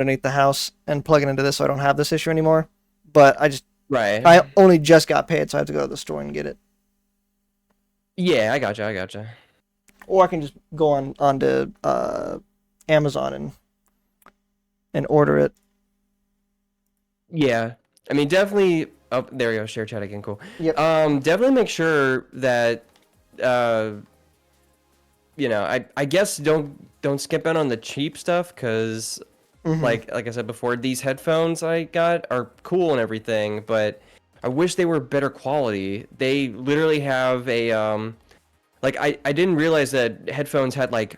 underneath the house and plug it into this, so I don't have this issue anymore. But Right. I only just got paid, so I have to go to the store and get it. Yeah, I gotcha. I gotcha. Or I can just go onto Amazon and order it. Yeah. I mean, definitely. Oh, there we go. Share chat again. Cool. Yep. Definitely make sure that uh, I guess don't skip out on the cheap stuff because Mm-hmm. like I said before, these headphones I got are cool and everything, but I wish they were better quality. They literally have a like I didn't realize that headphones had like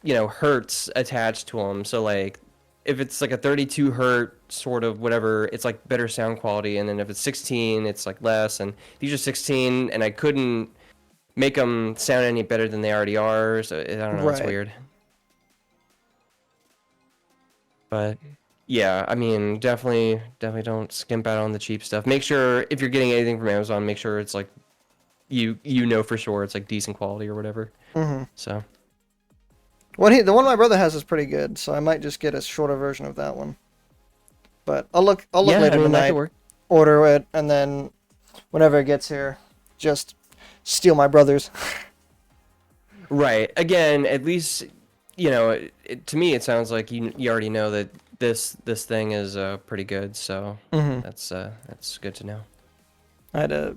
hertz attached to them. So like if it's like a 32 hertz sort of whatever, it's like better sound quality, and then if it's 16, it's like less. And these are 16, and I couldn't make them sound any better than they already are. So I don't know, it's Right. weird. But yeah, I mean, definitely don't skimp out on the cheap stuff. Make sure if you're getting anything from Amazon, make sure it's like you know for sure it's like decent quality or whatever. Mm-hmm. So The one my brother has is pretty good, so I might just get a shorter version of that one. But I'll look yeah, I later mean that could tonight, work. order it, and then whenever it gets here, just steal my brother's. Right. Again, at least to me it sounds like you already know that this thing is pretty good. So Mm-hmm. that's good to know. I had to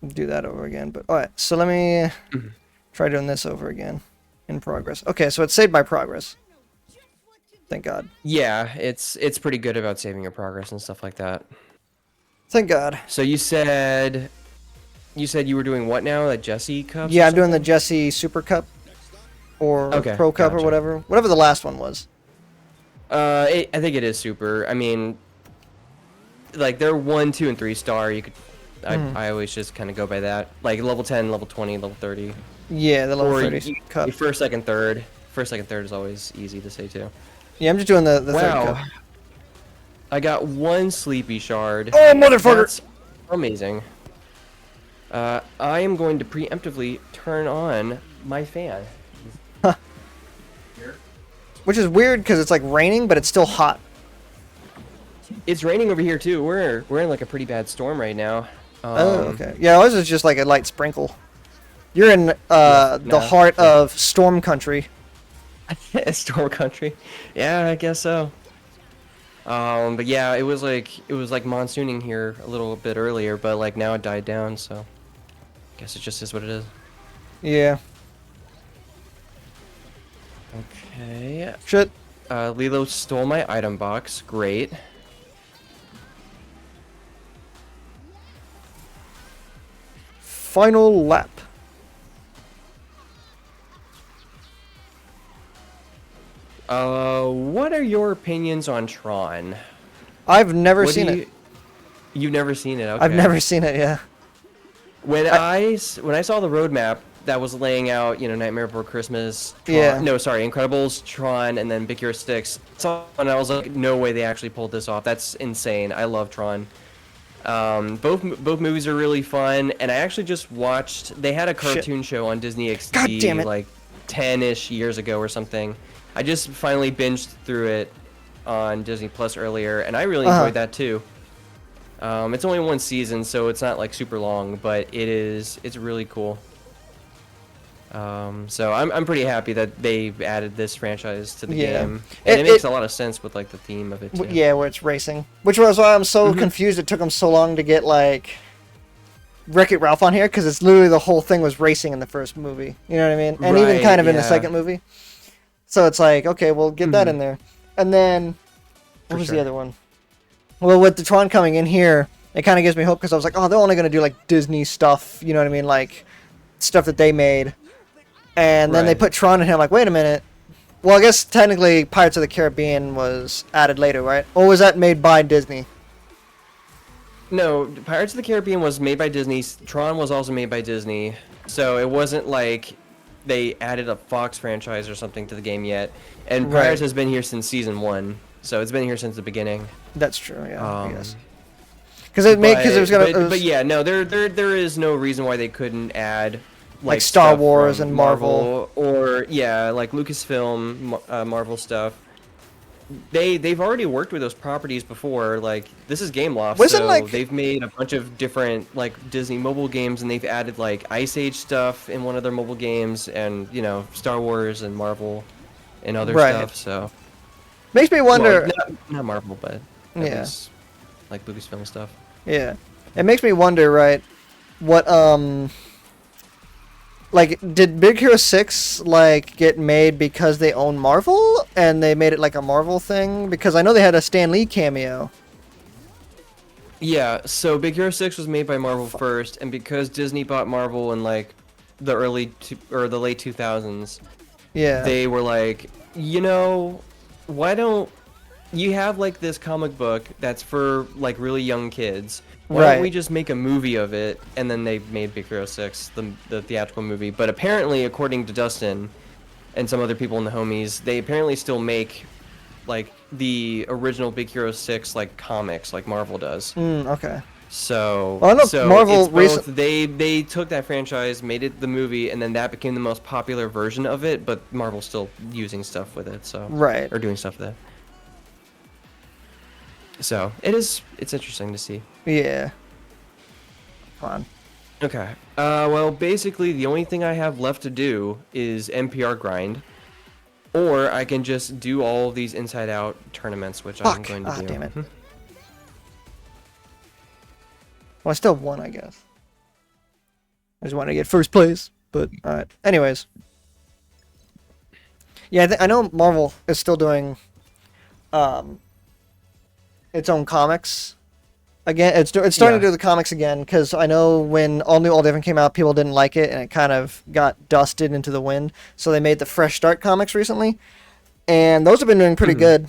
do that over again, but all right. So let me Mhm. try doing this over again. In progress. Okay, so it saved my progress. Thank God. Yeah, it's pretty good about saving your progress and stuff like that. Thank God. So you said you were doing what now? Like Jesse cups or Yeah, I'm doing the something? Jesse Super Cup or Okay, Pro Cup or gotcha. whatever the last one was. I think it is super. I mean, like they're 1, 2, and 3 star. You could, Hmm. I always just kind of go by that. Like level 10, level 20, level 30, Yeah, the level or 30 cup. first, second, third. First, second, third is always easy to say too. Yeah, I'm just doing the third cup. Wow, I got one sleepy shard. Oh, motherfucker! That's amazing. I am going to preemptively turn on my fan. Which is weird because it's like raining, but it's still hot. It's raining over here too. We're in like a pretty bad storm right now. Oh, okay. Yeah, ours is just like a light sprinkle. You're in Yeah, the no, heart perfect. of storm country. Storm country. Yeah, I guess so. But yeah, it was like monsooning here a little bit earlier, but like now it died down, so I guess it just is what it is. Yeah. Okay. Shit. Lilo stole my item box. Great. Final lap. What are your opinions on Tron? I've never What do seen it. you've never seen it? I've Okay. never seen it, yeah. When I, when I saw the roadmap that was laying out, Nightmare Before Christmas, yeah. Tron, no, sorry, Incredibles, Tron, and then Big Hero 6, and I was like, no way they actually pulled this off. That's insane. I love Tron. Both movies are really fun, and I actually just watched. They had a Shit. cartoon show on Disney God damn XD it. like 10-ish years ago or something. I just finally binged through it on Disney Plus earlier, and I really Uh-huh. enjoyed that too. It's only one season, so it's not like super long, but it's really cool. So I'm pretty happy that they've added this franchise to the Yeah. game, and it makes It a lot of sense with like the theme of it too. yeah, where it's racing. Which was why I'm so Mhm. confused it took them so long to get like Wreck-It Ralph on here, because it's literally the whole thing was racing in the first movie. You know what I mean? And even Right, kind of in the yeah. second movie. So it's like, okay, we'll get that Mhm. in there. And then what For was sure. the other one? Well, with the Tron coming in here, it kind of gives me hope because I was like, oh, they're only gonna do like Disney stuff. You know what I mean? Like stuff that they made. And then they Right. put Tron in here. I'm like, wait a minute. Well, I guess technically Pirates of the Caribbean was added later, right? Or was that made by Disney? No, Pirates of the Caribbean was made by Disney. Tron was also made by Disney. So it wasn't like they added a Fox franchise or something to the game yet. And Right. Pirates has been here since season 1. So it's been here since the beginning. That's true. Yeah. Um, Yes. Because it made because it was gonna it was, but yeah, no, there is no reason why they couldn't add like like Star stuff Wars from and Marvel. or yeah, like Lucasfilm, Marvel stuff. they've already worked with those properties before. Like this is Gameloft, Wasn't so like they've made a bunch of different like Disney mobile games, and they've added like Ice Age stuff in one of their mobile games, and Star Wars and Marvel and other right. stuff. So Makes me well, wonder. not Marvel, but at Yeah, least like Lucasfilm stuff. yeah. It makes me wonder, right? What like did Big Hero 6 like get made because they own Marvel and they made it like a Marvel thing? Because I know they had a Stan Lee cameo. Yeah, so Big Hero 6 was made by Marvel first, and because Disney bought Marvel in like the late 2000s, Yeah. they were like, why don't you have like this comic book that's for like really young kids? Why don't we Right. just make a movie of it? And then they made Big Hero 6, the theatrical movie. But apparently, according to Dustin and some other people in the homies, they apparently still make like the original Big Hero 6 like comics like Marvel does. Okay. So Well, I know so it's Marvel both recent. they took that franchise, made it the movie, and then that became the most popular version of it, but Marvel's still using stuff with it, so Right. or doing stuff with it. So it's interesting to see. Yeah. Fun. Okay. Well, basically the only thing I have left to do is NPR grind, or I can just do all of these Inside Out tournaments, which I'm Fuck. going to Ah, do. damn it. Well, I still won, I guess. I just want to get first place, but alright. Anyways. Yeah, I know Marvel is still doing um its own comics. Again, it's starting Yeah. to do the comics again because I know when All New All Different came out, people didn't like it and it kind of got dusted into the wind. So they made the Fresh Start comics recently, and those have been doing pretty Mhm. good.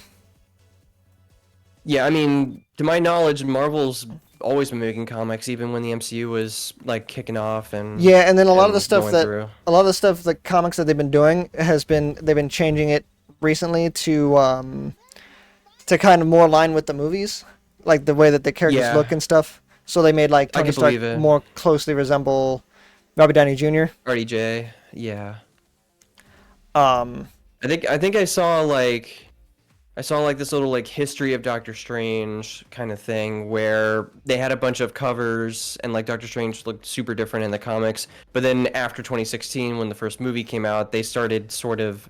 Yeah, I mean, to my knowledge, Marvel's always been making comics, even when the MCU was like kicking off and Yeah, and then going through. a lot of the stuff, the comics that they've been doing they've been changing it recently to kind of more align with the movies, like the way that the characters Yeah, look and stuff. So they made like I Tony could Stark believe it. more closely resemble Robert Downey Jr. RDJ, yeah. Um, I think I saw like this little like history of Doctor Strange kind of thing where they had a bunch of covers and like Doctor Strange looked super different in the comics, but then after 2016 when the first movie came out, they started sort of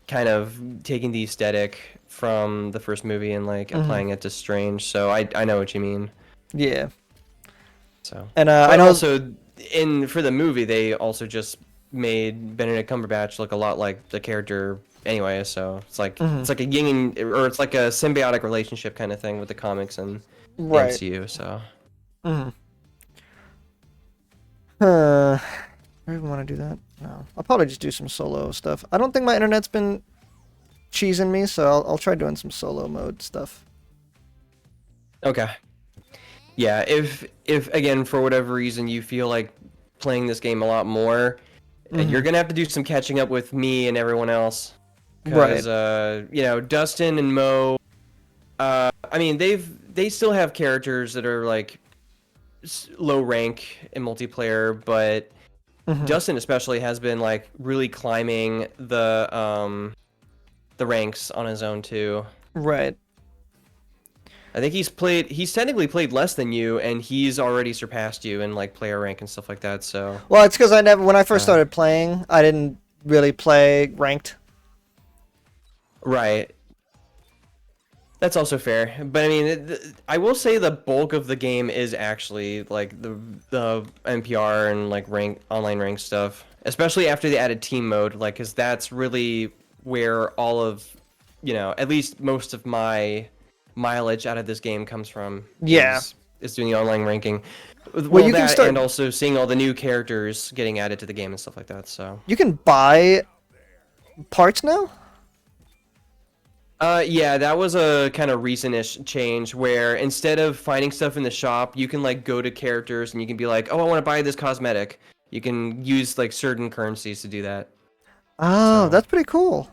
kind of taking the aesthetic from the first movie and like mhm. applying it to Strange. So I know what you mean. Yeah, So, and I but know. also in for the movie, they also just made Benedict Cumberbatch look a lot like the character anyway. So Mhm. it's like a yin and, or it's like a symbiotic relationship kind of thing with the comics and the Right. MCU. So Mhm. Do I even want to do that? No. I'll probably just do some solo stuff. I don't think my internet's been cheesing me, so I'll try doing some solo mode stuff. okay, yeah. If again for whatever reason you feel like playing this game a lot more, you're Mhm. gonna have to do some catching up with me and everyone else, Right. because Dustin and Mo. I mean, they still have characters that are like low rank in multiplayer, but Mhm. Dustin especially has been like really climbing the ranks on his own too. Right. I think he's technically played less than you, and he's already surpassed you in like player rank and stuff like that. So Well, it's because when I first uh, started playing, I didn't really play ranked. right. That's also fair, but I mean, I will say the bulk of the game is actually like the NPR and like rank online rank stuff, especially after they added team mode, like, cause that's really where all of, at least most of my mileage out of this game comes from Yeah. is doing the online ranking. Well, Well, you can that start. and also seeing all the new characters getting added to the game and stuff like that. So. You can buy parts now. Yeah, that was a kind of recent-ish change where instead of finding stuff in the shop, you can like go to characters and you can be like, "Oh, I want to buy this cosmetic." You can use like certain currencies to do that. Oh, So, that's pretty cool.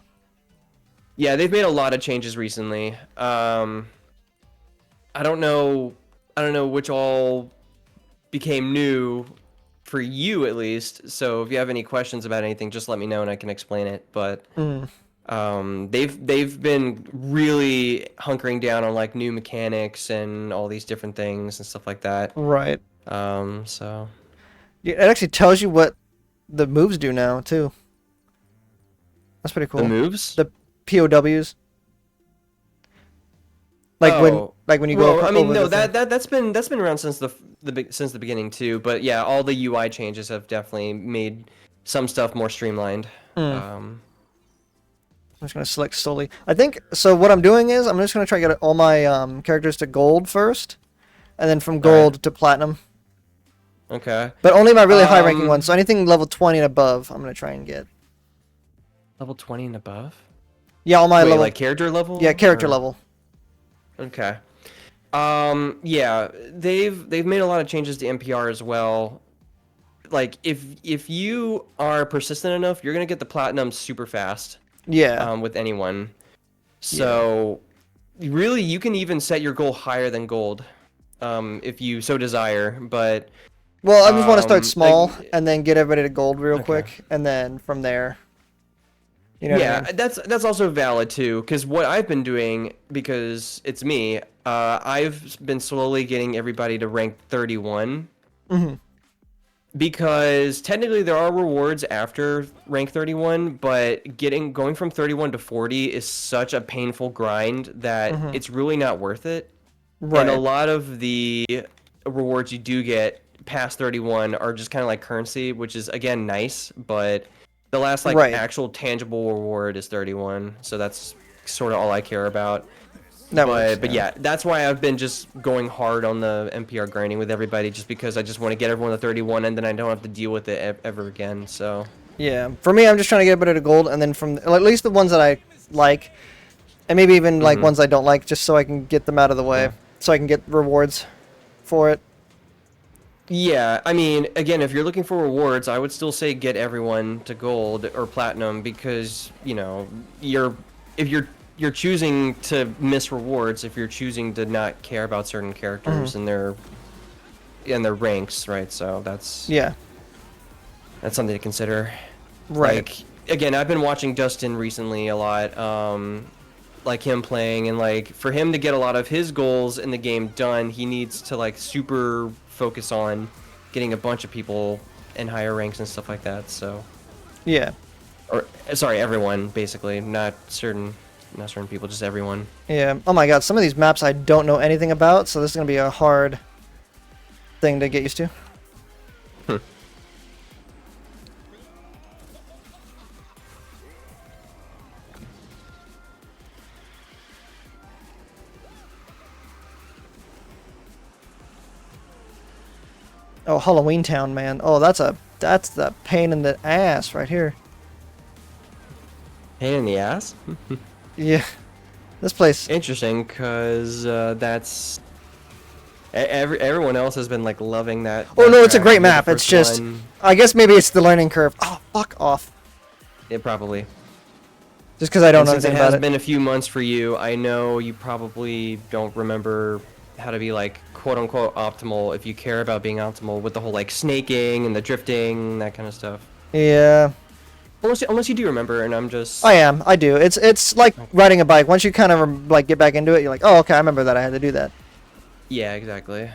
yeah, they've made a lot of changes recently. I don't know, I don't know which all became new for you at least. So, if you have any questions about anything, just let me know and I can explain it. But Mm. They've been really hunkering down on like new mechanics and all these different things and stuff like that. Right. So Yeah, it actually tells you what the moves do now too. That's pretty the cool. moves. The POWs, Oh, like when you go well, I mean, over no, the thing. that's been around since since the beginning too. But yeah, all the UI changes have definitely made some stuff more streamlined. Mm. Um, I'm just gonna select slowly. I think so. What I'm doing is I'm just gonna try to get all my characters to gold first, and then from all right, gold to platinum. okay. But only my really high ranking ones. Um, So anything level 20 and above, I'm gonna try and get. level 20 and above. Yeah, all my Wait, level. like character Yeah, level character or level. okay. Yeah, they've made a lot of changes to NPR as well. Like if you are persistent enough, you're gonna get the platinum super fast. Yeah, With anyone. yeah. So really, you can even set your goal higher than gold, if you so desire. But Well, I just want to start like, small and then get everybody to gold real okay, quick, and then from there, you know what I yeah, mean? that's also valid too. Because what I've been doing, because it's me, I've been slowly getting everybody to rank 31. Hmm. Because technically there are rewards after rank 31, but going from 31 to 40 is such a painful grind that Hmm. it's really not worth it. And a Right. lot of the rewards you do get past 31 are just kind of like currency, which is again nice, but the last like Right. actual tangible reward is 31, so that's sort of all I care about. That works. But Yeah. yeah, that's why I've been just going hard on the NPR grinding with everybody, just because I just want to get everyone to 31, and then I don't have to deal with it ever again. So Yeah. For me, I'm just trying to get everybody to gold, and then from at least the ones that I like, and maybe even like hmm ones I don't like, just so I can get them out of the way, yeah. so I can get rewards for it. Yeah, I mean, again, if you're looking for rewards, I would still say get everyone to gold or platinum because, if you're choosing to miss rewards, if you're choosing to not care about certain Hmm. characters and their ranks, right? So Yeah. that's something to consider. Right. Like again, I've been watching Dustin recently a lot, like him playing, and like for him to get a lot of his goals in the game done, he needs to like super focus on getting a bunch of people in higher ranks and stuff like that. So, Yeah. or sorry, everyone basically, not certain people, just everyone. Yeah. Oh my God, some of these maps I don't know anything about, so this is gonna be a hard thing to get used to. Hmm. Oh, Halloween Town, man. Oh, that's the pain in the ass right here. Pain in the ass. Yeah. This place. Interesting, cause everyone else has been like loving Oh that no, it's a track. great You're the map. It's first just, one. I guess maybe it's the learning curve. Oh, fuck off. Yeah, probably. Just because I don't And know since it anything about has it. been a few months for you, I know you probably don't remember how to be like quote unquote optimal if you care about being optimal with the whole like snaking and the drifting, that kind of stuff. Yeah, Unless you do remember, and I'm just I am. I do. It's like riding a bike. Once you kind of like get back into it, you're like, oh, okay, I remember that I had to do that. yeah, exactly.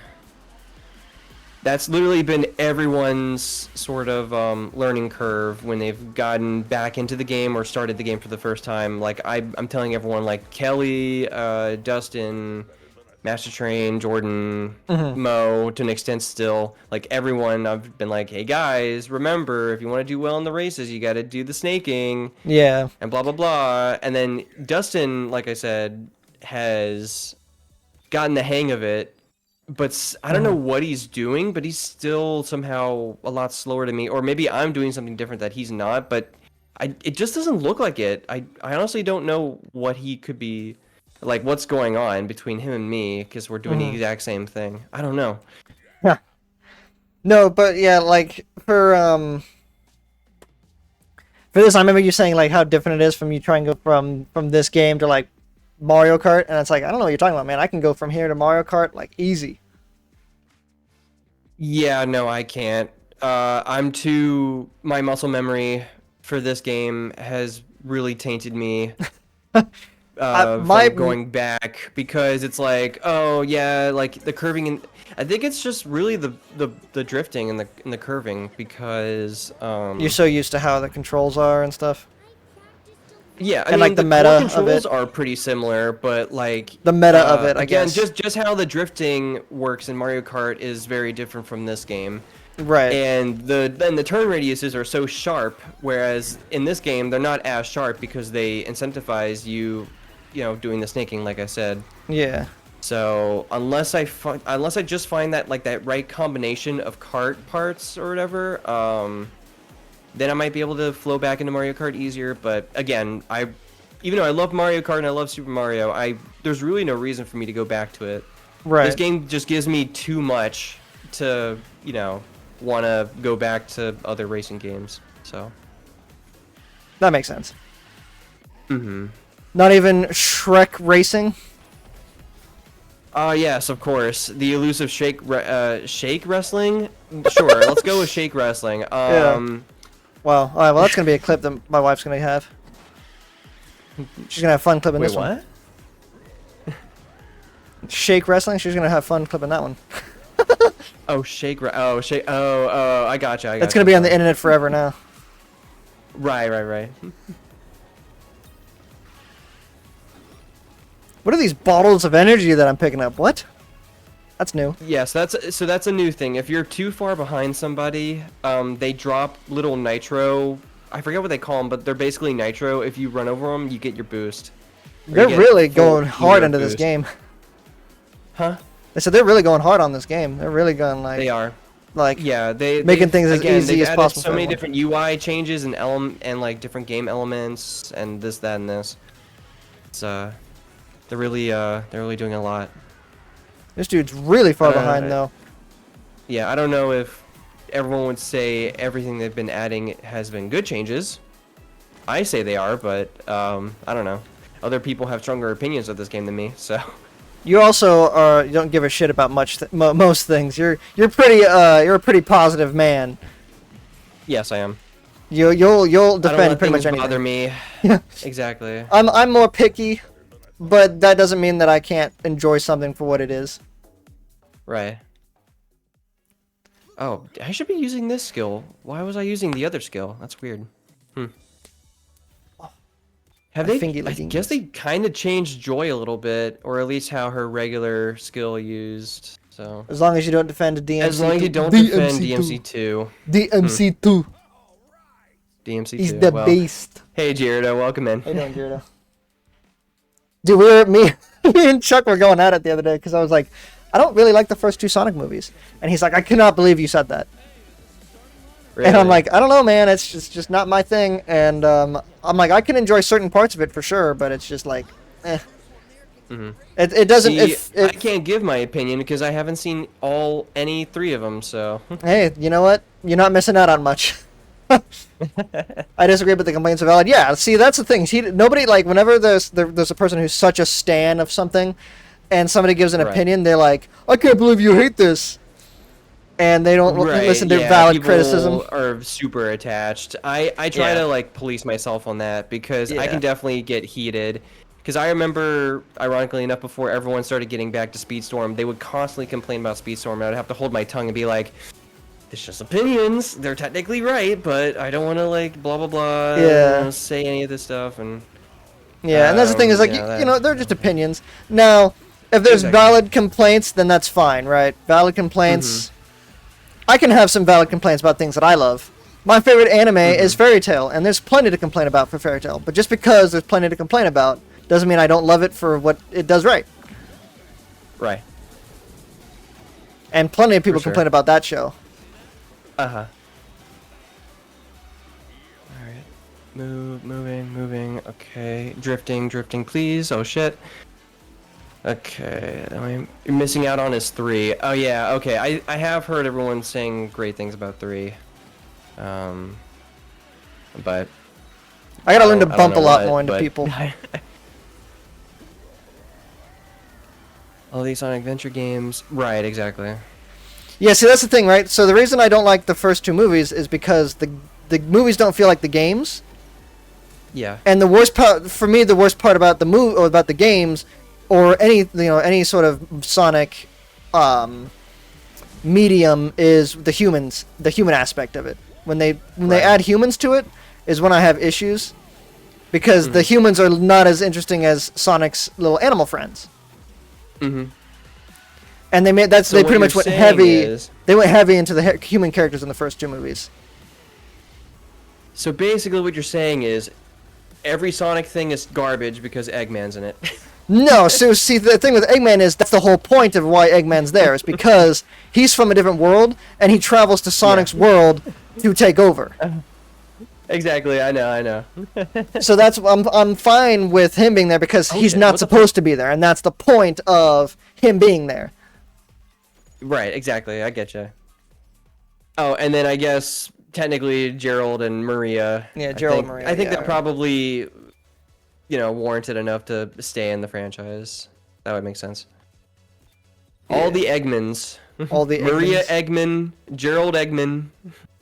That's literally been everyone's sort of learning curve when they've gotten back into the game or started the game for the first time. Like I'm telling everyone, like Kelly, Dustin, Master Train, Jordan, Hmm. Mo, to an extent still, like everyone, I've been like, hey guys, remember, if you want to do well in the races, you got to do the snaking Yeah. and blah, blah, blah. And then Dustin, like I said, has gotten the hang of it, but I don't know Hmm. what he's doing, but he's still somehow a lot slower to me. Or maybe I'm doing something different that he's not, but it just doesn't look like it. I honestly don't know what he could be, like what's going on between him and me, because we're doing the Hmm. exact same thing. I don't know. No, but yeah, like for this, I remember you saying like how different it is from you trying to go from this game to like Mario Kart, and it's like I don't know what you're talking about, man. I can go from here to Mario Kart like easy. Yeah, no, I can't. My muscle memory for this game has really tainted me My from going back, because it's like, oh yeah, like the curving, and I think it's just really the drifting and the curving, because you're so used to how the controls are and stuff, yeah, I and mean like the the core meta of it. controls are pretty similar, but like The meta of it, I again, guess. just how the drifting works in Mario Kart is very different from this game. Right. And the turn radiuses are so sharp, whereas in this game they're not as sharp because they incentivize you, doing the snaking, like I said. Yeah. So unless I just find that like that right combination of kart parts or whatever, then I might be able to flow back into Mario Kart easier. But again, even though I love Mario Kart and I love Super Mario, there's really no reason for me to go back to it. Right. This game just gives me too much to, want to go back to other racing games. So. That makes sense. Mm-hmm. Not even Shrek Racing? Yes, of course. The elusive shake wrestling? Sure, let's go with shake wrestling. Yeah. Well, alright, well that's gonna be a clip that my wife's gonna have. She's gonna have fun clipping this one. Shake Wrestling, she's gonna have fun clipping that one. Oh, I gotcha. It's gonna be on the internet forever now. Right. What are these bottles of energy that I'm picking up? What? That's new. Yes, that's a new thing. If you're too far behind somebody, they drop little nitro. I forget what they call them, but they're basically nitro. If you run over them, you get your boost. They're really going hard into this game. Huh? I said they're really going hard on this game. They're really going like. They are. Like yeah, making things as easy as possible. So many different UI changes and like different game elements and this, that, and this. It's they're really doing a lot. This dude's really far behind though. Yeah, I don't know if everyone would say everything they've been adding has been good changes. I say they are, but I don't know. Other people have stronger opinions of this game than me, so. You also you don't give a shit about most things. You're a pretty positive man. Yes, I am. You'll defend pretty much anything. Bother me. Exactly. I'm more picky, but that doesn't mean that I can't enjoy something for what it is. Right. Oh, I should be using this skill. Why was I using the other skill? That's weird. I guess they kind of changed Joy a little bit, or at least how her regular skill used. So as long as you don't defend DMC2. As long as you don't defend DMC2. DMC2. DMC2. He's the beast. Hey, Gyarados, welcome in. How you doing, Gyarados? Dude, me and Chuck were going at it the other day because I was like, I don't really like the first two Sonic movies, and he's like, I cannot believe you said that. Really? And I'm like, I don't know, man. It's just not my thing. And I'm like, I can enjoy certain parts of it for sure, but it's just like, eh. It doesn't. See, I can't give my opinion because I haven't seen any three of them. So hey, you know what? You're not missing out on much. I disagree, but the complaints are valid. Yeah, see, that's the thing. Nobody, like, whenever there's a person who's such a stan of something, and somebody gives an opinion, they're like, I can't believe you hate this. And they don't listen to valid criticism. Are super attached. I try to like police myself on that because I can definitely get heated. Because I remember, ironically enough, before everyone started getting back to Speedstorm, they would constantly complain about Speedstorm, and I'd have to hold my tongue and be like, it's just opinions. They're technically right, but I don't want to like blah blah blah. Say any of this stuff and. Yeah, and that's the thing is like you know they're just opinions. Now, if there's valid complaints, then that's fine, right? Valid complaints. I can have some valid complaints about things that I love. My favorite anime is Fairy Tail, and there's plenty to complain about for Fairy Tail. But just because there's plenty to complain about doesn't mean I don't love it for what it does right. Right. And plenty of people complain about that show. Alright. Moving. Okay. Drifting, please. Oh, shit. Okay. You're missing out on is 3. Oh, yeah. Okay. I have heard everyone saying great things about 3. But... I gotta learn to bump a lot more into people. All these Sonic Adventure games. Right, exactly. Yeah, see, that's the thing, right? So the reason I don't like the first two movies is because the movies don't feel like the games. Yeah. And the worst part for me, the worst part about the or about the games, or any sort of Sonic, medium is the human aspect of it. When they add humans to it, is when I have issues, because the humans are not as interesting as Sonic's little animal friends. Mm-hmm. And they made So they pretty much went heavy. They went heavy into the human characters in the first 2 movies. So basically, what you're saying is, every Sonic thing is garbage because Eggman's in it. No, so see, the thing with Eggman is that's the whole point of why Eggman's there, is because he's from a different world and he travels to Sonic's world to take over. Exactly, I know. So that's I'm fine with him being there, because he's not supposed to be there, and that's the point of him being there. Right, exactly. I get you. Oh, and then I guess technically Gerald and Maria. Yeah, Gerald and Maria. I think they're probably, warranted enough to stay in the franchise. That would make sense. Yeah. All the Eggmans. All the Maria Eggmans. Eggman, Gerald Eggman,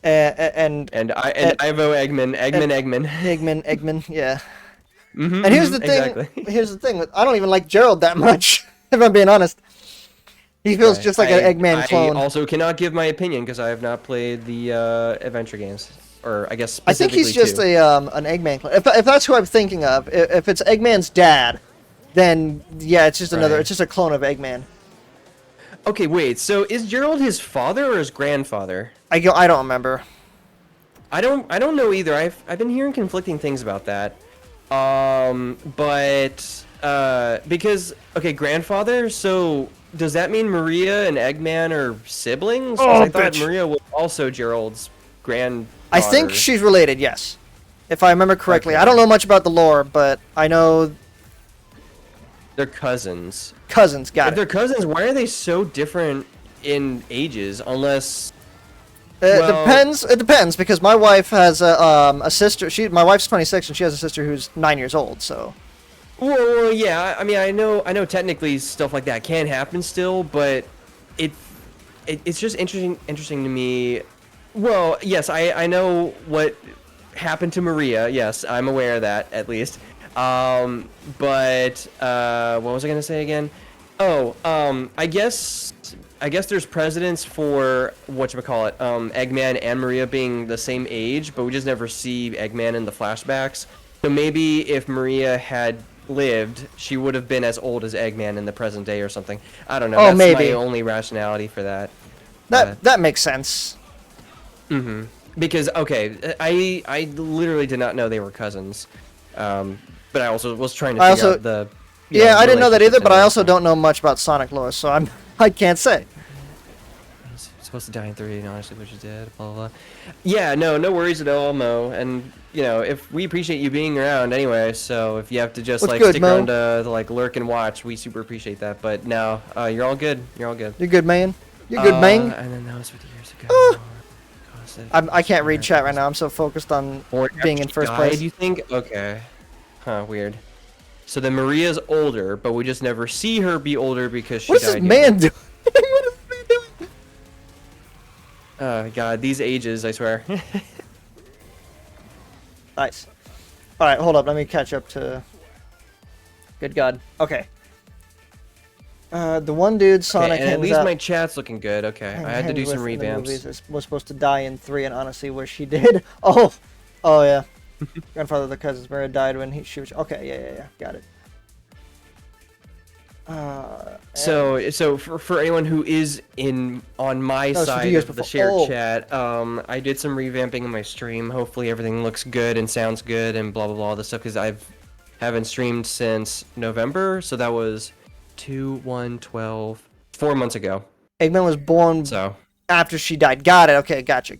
and Ivo Eggman, Eggman, yeah. Mm-hmm, and here's the thing. Exactly. Here's the thing. I don't even like Gerald that much, if I'm being honest. He feels just like an Eggman clone. I also cannot give my opinion because I have not played the adventure games, or I guess I think he's just an Eggman clone. If that's who I'm thinking of, if it's Eggman's dad, then yeah, it's just another. It's just a clone of Eggman. Okay, wait. So is Gerald his father or his grandfather? I don't remember. I don't know either. I've been hearing conflicting things about that. Because grandfather. So does that mean Maria and Eggman are siblings? Oh, I thought Maria was also Gerald's granddaughter. I think she's related. Yes, if I remember correctly. Okay. I don't know much about the lore, but I know they're cousins. Cousins, got it. If they're cousins, why are they so different in ages? Unless it depends, because my wife has a sister. My wife's 26 and she has a sister who's 9 years old. So. Well, yeah. I mean, I know technically stuff like that can happen still, but it's just interesting to me. Well, yes, I know what happened to Maria. Yes, I'm aware of that at least. But what was I gonna say again? Oh, I guess there's precedence for whatchamacallit, Eggman and Maria being the same age, but we just never see Eggman in the flashbacks. So maybe if Maria had lived, she would have been as old as Eggman in the present day or something. I don't know. That's maybe my only rationality for that. That makes sense. Mm-hmm. Because I literally did not know they were cousins. But I also was trying to figure out the. Yeah, I didn't know that either, but I also don't know much about Sonic lore, so I can't say. He's supposed to die in 3, and honestly, what you did, blah, blah, blah. Yeah, no worries at all, Mo. And, if we appreciate you being around anyway, so if you have to just, stick around to, lurk and watch, we super appreciate that. But no, you're all good. You're all good. You're good, man. You're good, man. And then that was 50 years ago. I can't read chat right now. I'm so focused on being in first place. Do you think? Okay. Huh, weird. So then Maria's older, but we just never see her be older because she died. What's this man doing? What is this man doing? Oh, God, these ages, I swear. Nice. Alright, hold up. Let me catch up to... Good God. Okay. The one dude, Sonic, at least my chat's looking good. Okay, I had to do some revamps. Was supposed to die in 3, and honestly, where she did. Oh yeah. Grandfather of the cousins, Maria died when she was. Okay, yeah, got it. So for anyone who is on my side of the shared chat, I did some revamping in my stream. Hopefully everything looks good and sounds good and blah blah blah, all this stuff, because haven't streamed since November, so that was 4 months ago. Eggman was born after she died. Got it. Okay, gotcha.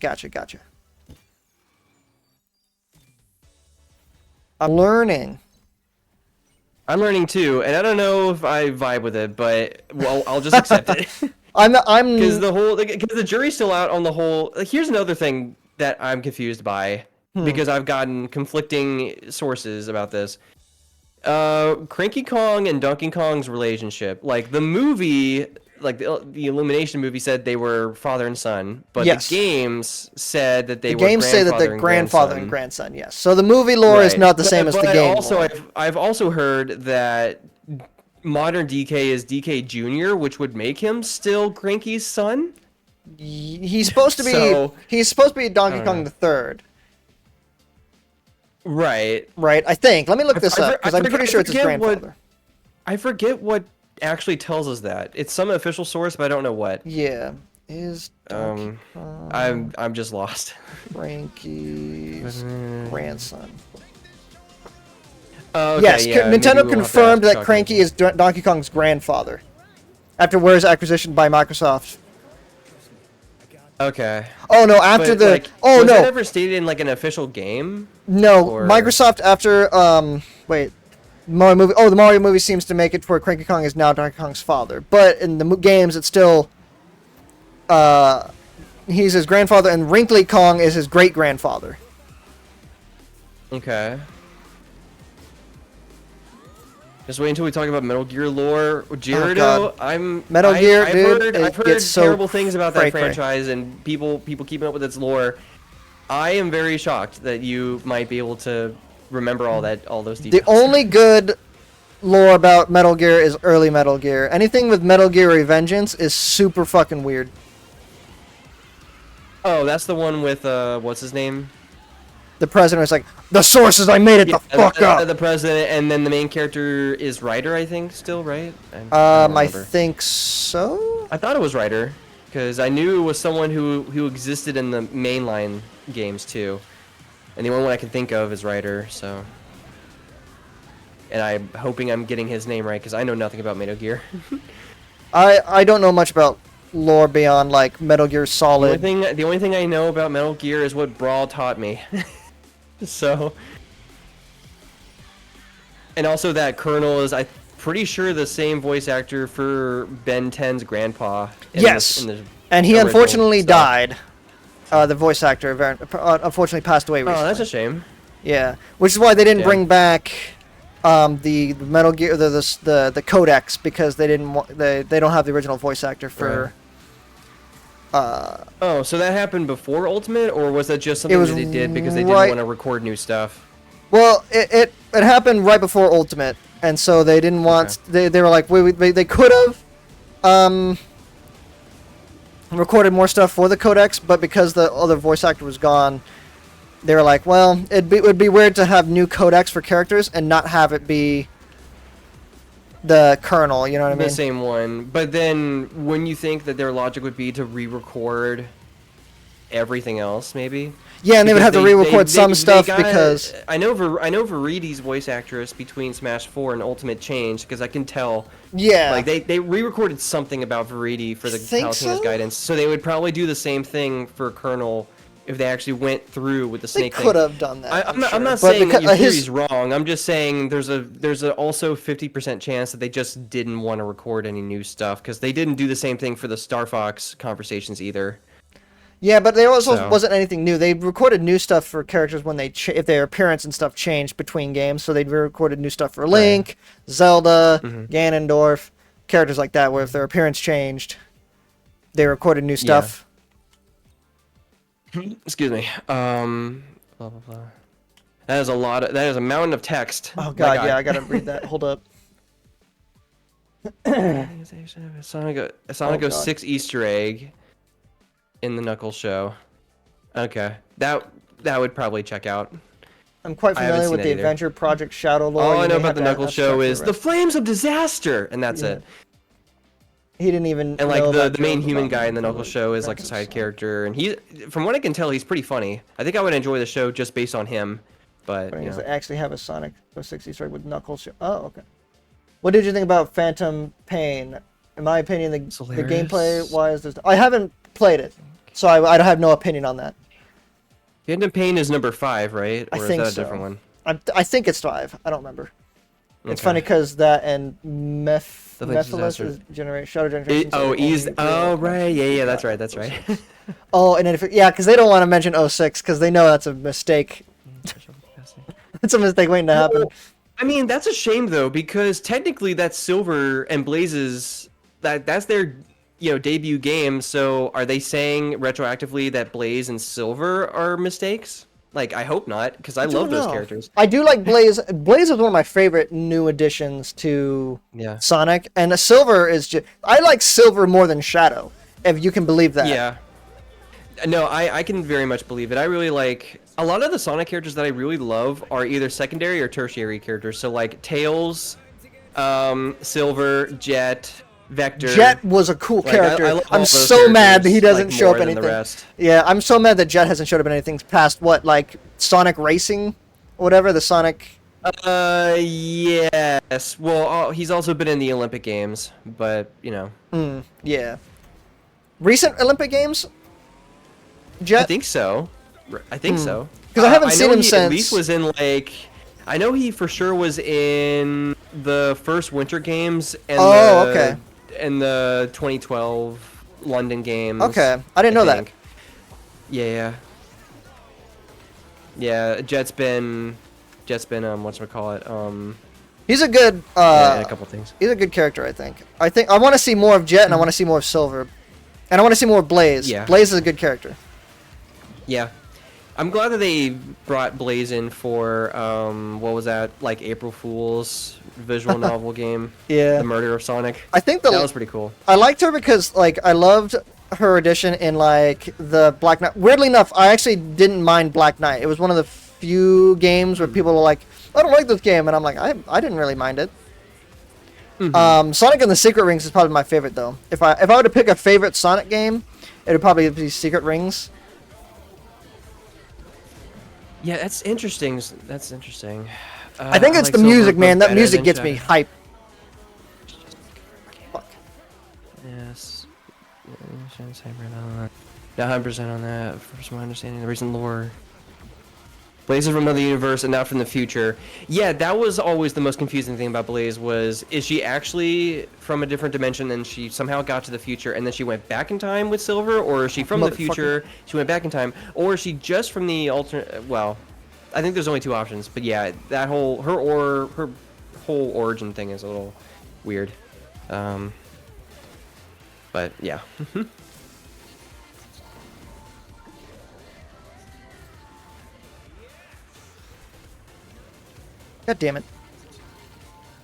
I'm learning too, and I don't know if I vibe with it, but I'll just accept it. I'm because the jury's still out on the whole. Here's another thing that I'm confused by, because I've gotten conflicting sources about this. Cranky Kong and Donkey Kong's relationship, like the movie, like the Illumination movie said they were father and son, but Yes. the games said that they The were games say that they're grandfather and grandson. Yes. So the movie lore is not the same as the game also, lore. I've also heard that modern DK is DK Junior, which would make him still Cranky's son. He's supposed to be. So, he's supposed to be Donkey Kong the Third. Right. Right. I think. Let me look this up because I'm pretty sure it's his grandfather. I forget what actually tells us that. It's some official source, but I don't know what. Yeah. Is Donkey Kong I'm just lost. Frankie's grandson. Okay, yes, yeah, Nintendo confirmed that Cranky is Donkey Kong's grandfather after Ware's acquisition by Microsoft. Okay. Oh no! After but, the like, oh was no! that ever stated in like an official game? No, or... Microsoft after wait, Mario movie. Oh, the Mario movie seems to make it to where Cranky Kong is now Donkey Kong's father, but in the games it's still he's his grandfather, and Wrinkly Kong is his great grandfather. Okay. Just wait until we talk about Metal Gear lore. Gyarados, I've heard terrible things about that franchise and people keeping up with its lore. I am very shocked that you might be able to remember all those details. The only good lore about Metal Gear is early Metal Gear. Anything with Metal Gear Revengeance is super fucking weird. Oh, that's the one with what's his name? The president is like, the sources, I made it the fuck up. The president, and then the main character is Ryder, I think, still, right? I think so. I thought it was Ryder, because I knew it was someone who existed in the mainline games too, and the only one I can think of is Ryder. So, and I'm hoping I'm getting his name right because I know nothing about Metal Gear. I don't know much about lore beyond like Metal Gear Solid. The only thing I know about Metal Gear is what Brawl taught me. So, and also that Colonel is, I'm pretty sure, the same voice actor for Ben 10's grandpa. Yes, and he unfortunately died. The voice actor unfortunately passed away recently. Oh, that's a shame. Yeah, which is why they didn't bring back the Metal Gear, the codex, because they didn't they don't have the original voice actor for. Right. Oh, so that happened before Ultimate, or was that just something that they did because they didn't want to record new stuff? Well, it happened right before Ultimate, and so they didn't want. Okay. They were like, they could have recorded more stuff for the codex, but because the other voice actor was gone, they were like, well, it would be weird to have new codex for characters and not have it be the Colonel, you know what I mean? The same one. But then, wouldn't you think that their logic would be to re-record everything else, maybe? Yeah, and they would have to re-record some stuff because... I know Viridi's voice actress between Smash 4 and Ultimate changed, because I can tell... Yeah. Like, they re-recorded something about Viridi for the Palutena's guidance, so they would probably do the same thing for Colonel if they actually went through with the snake thing. They could have done that. I'm not saying that your theory's wrong. I'm just saying there's a also 50% chance that they just didn't want to record any new stuff because they didn't do the same thing for the Star Fox conversations either. Yeah, but there also wasn't anything new. They recorded new stuff for characters when if their appearance and stuff changed between games. So they recorded new stuff for Link, Zelda, Ganondorf, characters like that, where if their appearance changed, they recorded new stuff. Excuse me. Blah blah blah. That is a lot. That is a mountain of text. Oh god, yeah, I gotta read that. Hold up. Sonic 6 Easter egg in the Knuckles show. Okay, that would probably check out. I'm quite familiar with the Adventure Project Shadow lore. All I know about the Knuckles show is the Flames of Disaster, and that's it. He didn't even. And like the main human guy in the Knuckles show is like a side character, and he, from what I can tell, he's pretty funny. I think I would enjoy the show just based on him. But you know. They actually have a Sonic 6 Easter egg with Knuckles. Oh, okay. What did you think about Phantom Pain? In my opinion, the gameplay wise, I haven't played it, so I have no opinion on that. Phantom Pain is number 5, right? Or I think is that a different one? I think it's 5. I don't remember. Okay. It's funny because that and Mephiles is Shadow Generation. Right, yeah, that's right. Oh, and then because they don't want to mention 06 because they know that's a mistake. It's a mistake waiting to happen. I mean, that's a shame though because technically that's Silver and Blaze's that's their debut game. So are they saying retroactively that Blaze and Silver are mistakes? Like, I hope not, because I love those characters. I do like Blaze. Blaze is one of my favorite new additions to Sonic, and Silver is just. I like Silver more than Shadow, if you can believe that. Yeah. No, I can very much believe it. I really like a lot of the Sonic characters that I really love are either secondary or tertiary characters. So like Tails, Silver, Jet, Vector. Jet was a cool character. I'm so mad that he doesn't show up anything. Yeah, I'm so mad that Jet hasn't showed up in anything past what, like Sonic Racing, whatever the Sonic. Yes. Well, he's also been in the Olympic Games, but Yeah. Recent Olympic Games. Jet. I think so. So. Because I haven't seen him since. At least was in like. I know he for sure was in the first Winter Games and and the 2012 London Games. Okay, I didn't know that. Yeah. Jet's been whatchamacallit. He's a good a couple things. He's a good character, I think. I want to see more of Jet and I want to see more of Silver. And I want to see more of Blaze. Yeah. Blaze is a good character. Yeah. I'm glad that they brought Blaze in for what was that, like April Fool's visual novel game? Yeah. The Murder of Sonic. I think that was pretty cool. I liked her because like I loved her addition in like the Black Knight. Weirdly enough, I actually didn't mind Black Knight. It was one of the few games where people were like, "I don't like this game," and I'm like, I didn't really mind it. Sonic and the Secret Rings is probably my favorite though. If I were to pick a favorite Sonic game, it would probably be Secret Rings. Yeah, that's interesting. I think it's the music, man. That music gets me hype. Fuck. Yes. Not 100% on that. From my understanding, the recent lore. Blaze is from another universe and not from the future. Yeah, that was always the most confusing thing about Blaze is she actually from a different dimension and she somehow got to the future and then she went back in time with Silver, or is she from the future, she went back in time, or is she just from the alternate, well, I think there's only two options, but yeah, that whole, her whole origin thing is a little weird. But yeah. God damn it.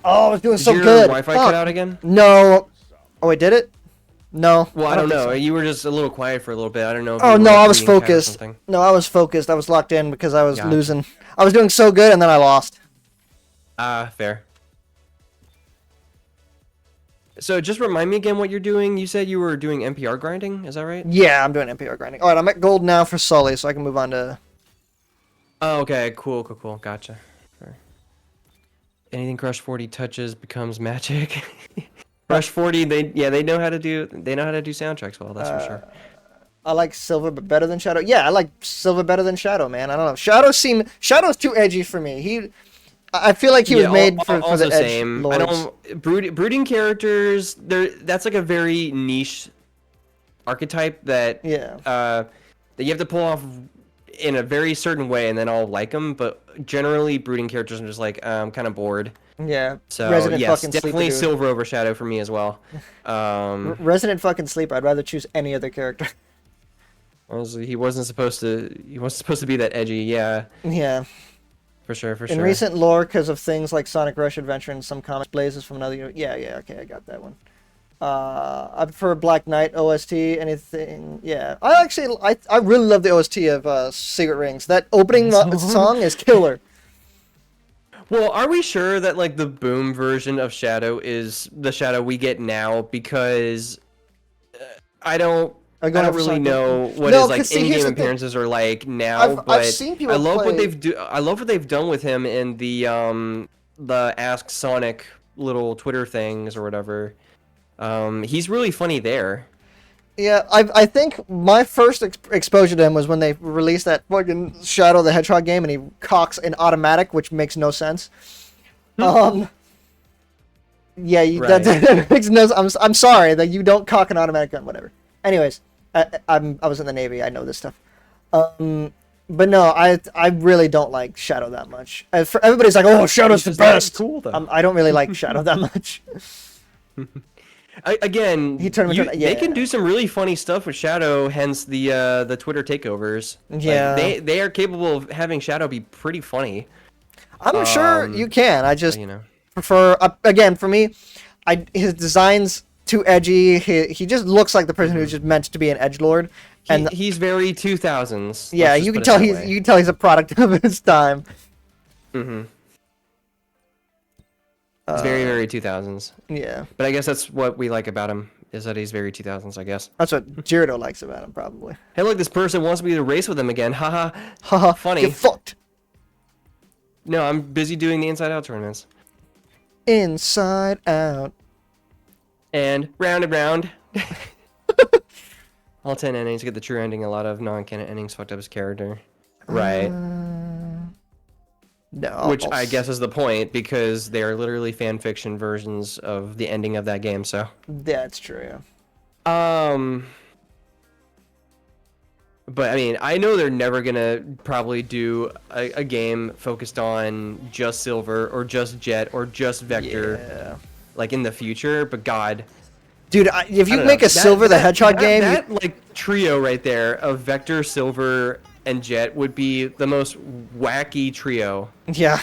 Oh, I was doing so good. Did your Wi-Fi cut out again? No. Oh, I did it? No. Well, I don't know. You were just a little quiet for a little bit. I don't know. Oh, no, I was focused. No, I was focused. I was locked in because I was losing. I was doing so good, and then I lost. Fair. So just remind me again what you're doing. You said you were doing NPR grinding. Is that right? Yeah, I'm doing NPR grinding. All right, I'm at gold now for Sully, so I can move on to... Oh, okay. Cool. Gotcha. Anything Crush 40 touches becomes magic. Crush 40, they know how to do soundtracks well, that's for sure. I like Silver but better than Shadow. Yeah, I like Silver better than Shadow, man. I don't know. Shadow's too edgy for me. I feel like he was made for the edge same. lords. I don't brooding characters, that's like a very niche archetype that that you have to pull off in a very certain way and then I'll like them, but generally brooding characters I'm just like kind of bored. Yeah. So yes, definitely Silver over Shadow for me as well. Resident fucking Sleeper. I'd rather choose any other character. Honestly, he wasn't supposed to be that edgy. Yeah. Yeah. For sure. In recent lore, because of things like Sonic Rush Adventure and some comics, Blazes from another. Yeah. Okay, I got that one. I prefer Black Knight OST. Anything? Yeah. I really love the OST of Secret Rings. That opening song is killer. Well, are we sure that like the boom version of Shadow is the Shadow we get now? Because I don't really know what his like in-game appearances are like now. I've seen people I love what they've done with him in the Ask Sonic little Twitter things or whatever. He's really funny there. Yeah, I think my first exposure to him was when they released that fucking Shadow the Hedgehog game, and he cocks an automatic, which makes no sense. Yeah, that makes no. I'm sorry that you don't cock an automatic gun. Whatever. Anyways, I was in the Navy. I know this stuff. But no, I really don't like Shadow that much. Everybody's like, oh, Shadow's the best. Cool though. I don't really like Shadow that much. Again, He turned him into, yeah. they can do some really funny stuff with Shadow. Hence the Twitter takeovers. Yeah, like, they are capable of having Shadow be pretty funny. I'm sure you can. I just you know. prefer again for me, his design's too edgy. He just looks like the person who's just meant to be an edgelord. And He's very 2000s. yeah, you can tell he's a product of his time. Mm-hmm. He's very, very 2000s. Yeah. But I guess that's what we like about him, is that he's very 2000s, I guess. That's what Gyarados likes about him, probably. Hey, look, this person wants me to race with him again. Haha. Haha. Funny. Get fucked. No, I'm busy doing the Inside Out tournaments. Inside Out. And round and round. All 10 endings to get the true ending. A lot of non-canon endings fucked up his character. Right. No. Which I guess is the point, because they are literally fan fiction versions of the ending of that game, so. That's true. But I mean, I know they're never gonna probably do a game focused on just Silver or just Jet or just Vector, like in the future. But God, dude, if you make a Silver the Hedgehog game, that like trio right there of Vector, Silver, and Jet would be the most wacky trio. Yeah.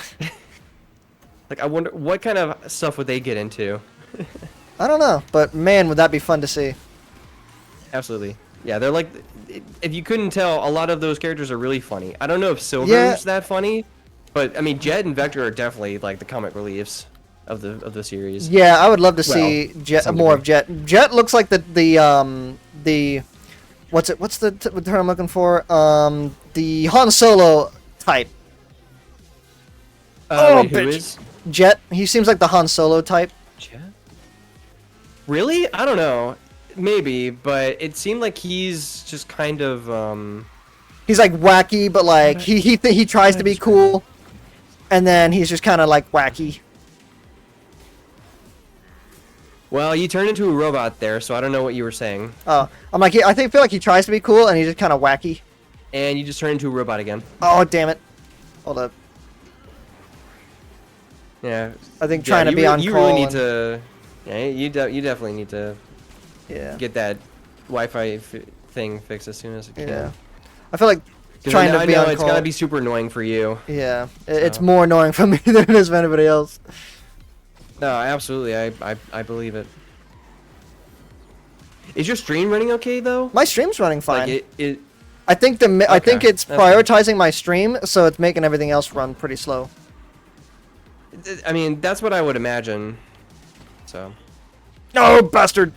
Like, I wonder what kind of stuff would they get into. I don't know, but man, would that be fun to see. Absolutely. Yeah, they're like, if you couldn't tell, a lot of those characters are really funny. I don't know if Silver's that funny, but I mean, Jet and Vector are definitely like the comic reliefs of the series. Yeah, I would love to see more of Jet. Jet looks like the what's the term I'm looking for? The Han Solo type. Wait, who is? Jet. He seems like the Han Solo type. Jet? Really? I don't know. Maybe, but it seemed like he's just kind of he's like wacky, but like he tries to be cool, and then he's just kind of like wacky. Well, you turned into a robot there, so I don't know what you were saying. Oh, I'm like, I feel like he tries to be cool, and he's just kind of wacky. And you just turned into a robot again. Oh, damn it! Hold up. Yeah. I think trying to be on you call. Really need to. Yeah, you definitely need to. Yeah. Get that Wi-Fi thing fixed as soon as it can. Yeah. I feel like trying to be on call. It's gotta be super annoying for you. Yeah, it's more annoying for me than it is for anybody else. No, absolutely. I believe it. Is your stream running okay though? My stream's running fine. Like I think I think it's prioritizing my stream, so it's making everything else run pretty slow. I mean, that's what I would imagine. So. No, bastard!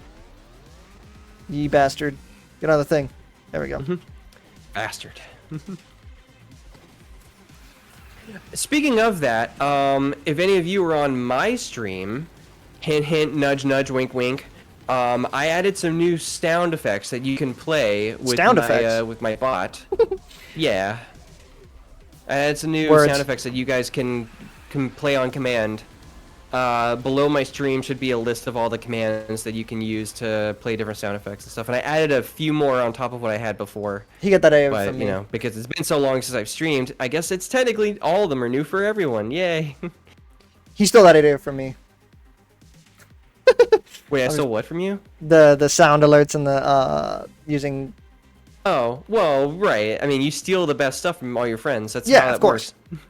Ye bastard. Get on the thing. There we go. Bastard. Speaking of that, if any of you were on my stream, hint hint, nudge nudge, wink wink, I added some new sound effects that you can play with with my bot. Yeah. I added some new sound effects that you guys can play on command. Below my stream should be a list of all the commands that you can use to play different sound effects and stuff. And I added a few more on top of what I had before. He got that but, from me. You know, because it's been so long since I've streamed, I guess it's technically all of them are new for everyone. Yay. He stole that idea from me. Wait, I stole what from you? The sound alerts and the using. Oh, well, right. I mean, you steal the best stuff from all your friends. That's how that of course. Works.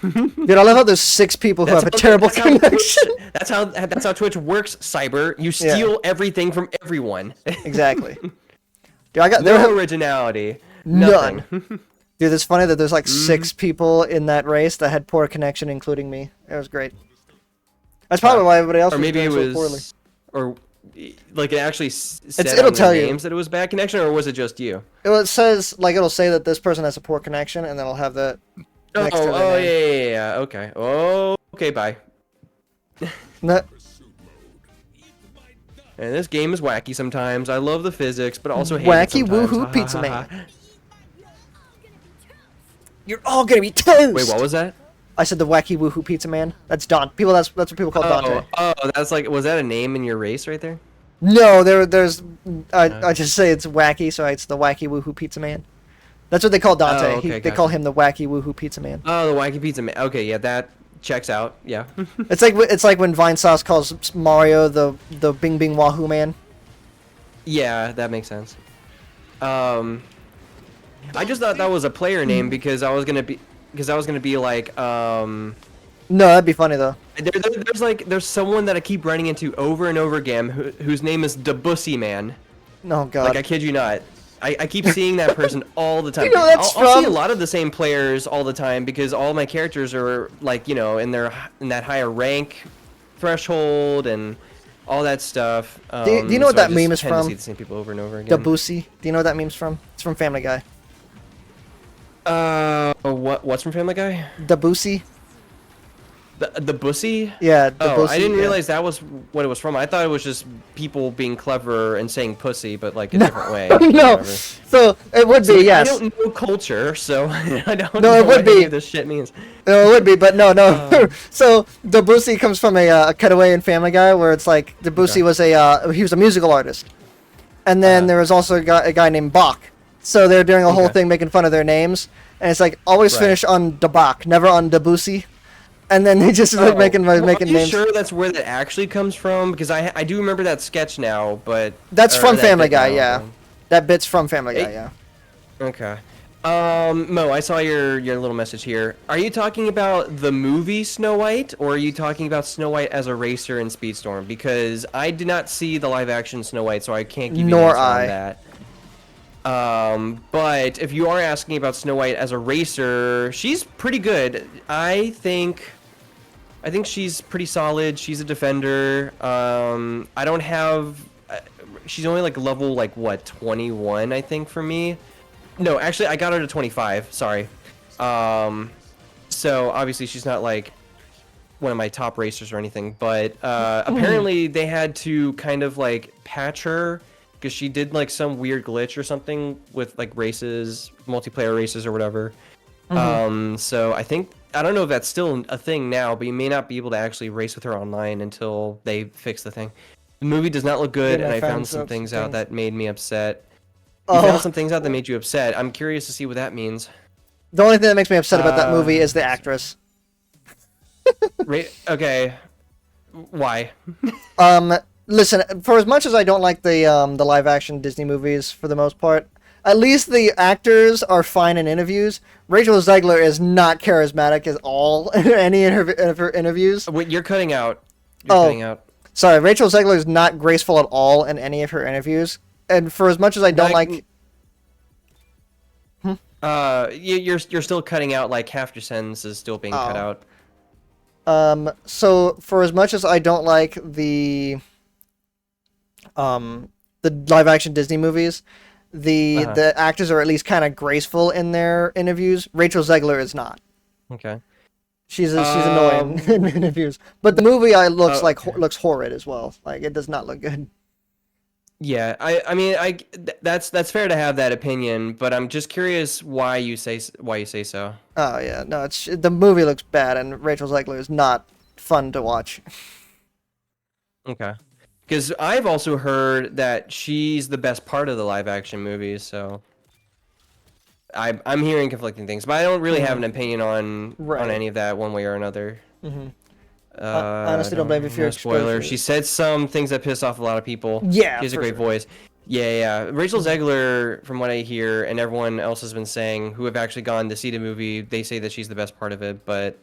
Dude, I love how there's 6 people who have a terrible connection. That's how Twitch works, Cyber. You steal everything from everyone. Exactly. Dude, I got no originality. None. Dude, it's funny that there's like 6 people in that race that had poor connection, including me. It was great. That's probably why everybody else was doing so poorly. Or like it actually said it'll tell you names that it was bad connection, or was it just you? It says like it'll say that this person has a poor connection, and then it'll have that. Oh, yeah. Okay. Oh, okay. Bye. No. And this game is wacky sometimes. I love the physics, but also hate wacky it sometimes. woohoo pizza man. You're all gonna be toast. Wait, what was that? I said the wacky woohoo pizza man. That's Don. That's what people call Dante. Oh, that's like, was that a name in your race right there? No, there's. I just say it's wacky, so it's the wacky woohoo pizza man. That's what they call Dante. Oh, okay, they call him the wacky woohoo pizza man. Oh, the wacky pizza man. Okay, yeah, checks out. Yeah. It's like when Vinesauce calls Mario the Bing Bing Wahoo Man. Yeah, that makes sense. I just thought that was a player name because I was gonna be like No, that'd be funny though. there's someone that I keep running into over and over again whose name is Debussy Man. Oh God. Like I kid you not. I keep seeing that person all the time. You know that's I'll see a lot of the same players all the time because all my characters are like, you know, in that higher rank threshold and all that stuff. Do you know what so that meme is tend to from? see the same people over and over again. Debussy. Do you know what that meme's from? It's from Family Guy. What's from Family Guy? Debussy. The bussy? Yeah, Oh, Debussy. I didn't yeah. realize that was what it was from. I thought it was just people being clever and saying pussy, but like a different way. No, Whatever. so it would be, yes. I don't know culture, so I don't No, know it would what any be. of this shit means. No, it would be, but no. So Debussy comes from a cutaway in Family Guy where it's like Debussy was he was a musical artist, and then there was also a guy named Bach. So they're doing a whole thing making fun of their names, and it's like always finish on de Bach, never on Debussy. And then they just like making Are you names. sure that's where that actually comes from? Because I do remember that sketch now, but That's from that Family bit Guy, now, yeah. but- That bit's from Family Guy, yeah. Okay. Mo, I saw your little message here. Are you talking about the movie Snow White, or are you talking about Snow White as a racer in Speedstorm? Because I did not see the live-action Snow White, so I can't give you an answer on that. But if you are asking about Snow White as a racer, she's pretty good. I think she's pretty solid. She's a defender. I don't have. She's only like level like what 21, I think, for me. No, actually, I got her to 25. Sorry. So obviously she's not like one of my top racers or anything. But apparently they had to kind of like patch her because she did like some weird glitch or something with like races, multiplayer races or whatever. So I don't know if that's still a thing now, but you may not be able to actually race with her online until they fix the thing. The movie does not look good, and I found some things out that made me upset. You found some things out that made you upset. I'm curious to see what that means. The only thing that makes me upset about that movie is the actress. Okay. Why? Listen, for as much as I don't like the live action Disney movies for the most part, at least the actors are fine in interviews. Rachel Zegler is not charismatic at all in any of her interviews. Wait, you're cutting out. You're cutting out. Sorry, Rachel Zegler is not graceful at all in any of her interviews. And for as much as I don't like... You're still cutting out, like half your sentence is still being cut out. So for as much as I don't like the live action Disney movies, the actors are at least kind of graceful in their interviews. Rachel Zegler is not. Okay. She's annoying in interviews. But the movie looks horrid as well. Like it does not look good. Yeah, I mean that's fair to have that opinion, but I'm just curious why you say so. Oh yeah, no, the movie looks bad, and Rachel Zegler is not fun to watch. Okay, because I've also heard that she's the best part of the live action movies, so I'm hearing conflicting things, but I don't really have an opinion on any of that one way or another. Honestly, don't blame me for your spoiler. She said some things that pissed off a lot of people. Yeah, she has a great voice. Yeah. Rachel Zegler, from what I hear, and everyone else has been saying, who have actually gone to see the movie, they say that she's the best part of it. But,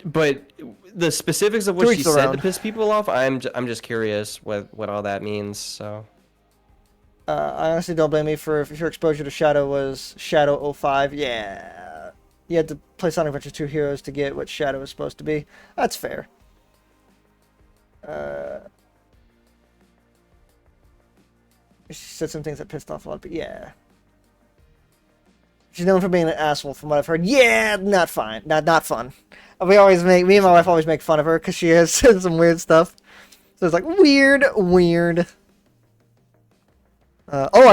but the specifics of what she said to piss people off, I'm just curious what all that means. So. I honestly don't blame me if your exposure to Shadow was Shadow 05. Yeah. You had to play Sonic Adventure 2 Heroes to get what Shadow was supposed to be. That's fair. She said some things that pissed off a lot of people. Yeah. She's known for being an asshole from what I've heard. Yeah, not fine. Not fun. Me and my wife always make fun of her because she has said some weird stuff. So it's like, weird. I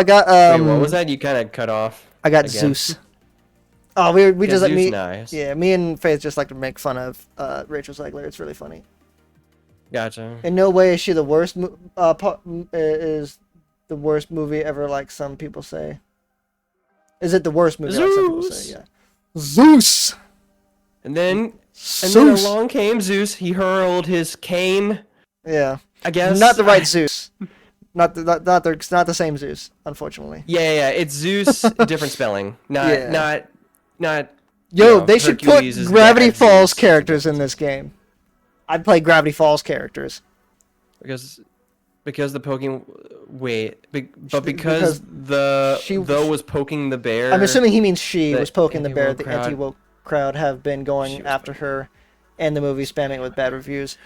got... Wait, what was that? You kind of cut off. I got again. Zeus. Oh, we just like me. Nice. Yeah, me and Faith just like to make fun of Rachel Zegler. It's really funny. Gotcha. In no way is she the worst. Is the worst movie ever, like some people say. Is it the worst movie? Like some people say, yeah. Zeus. And then Zeus. along came Zeus. He hurled his cane. Yeah. I guess Not the right Zeus. Not the same Zeus, unfortunately. Yeah. It's Zeus, different spelling. Not. Yo, they should put Hercules is Gravity bad Falls Zeus. characters in this game. I'd play Gravity Falls characters. Because the poking. Wait, but because the was poking the bear. I'm assuming he means she was poking the bear. anti-woke The crowd. anti-woke crowd have been going after her, and the movie spamming it with bad reviews.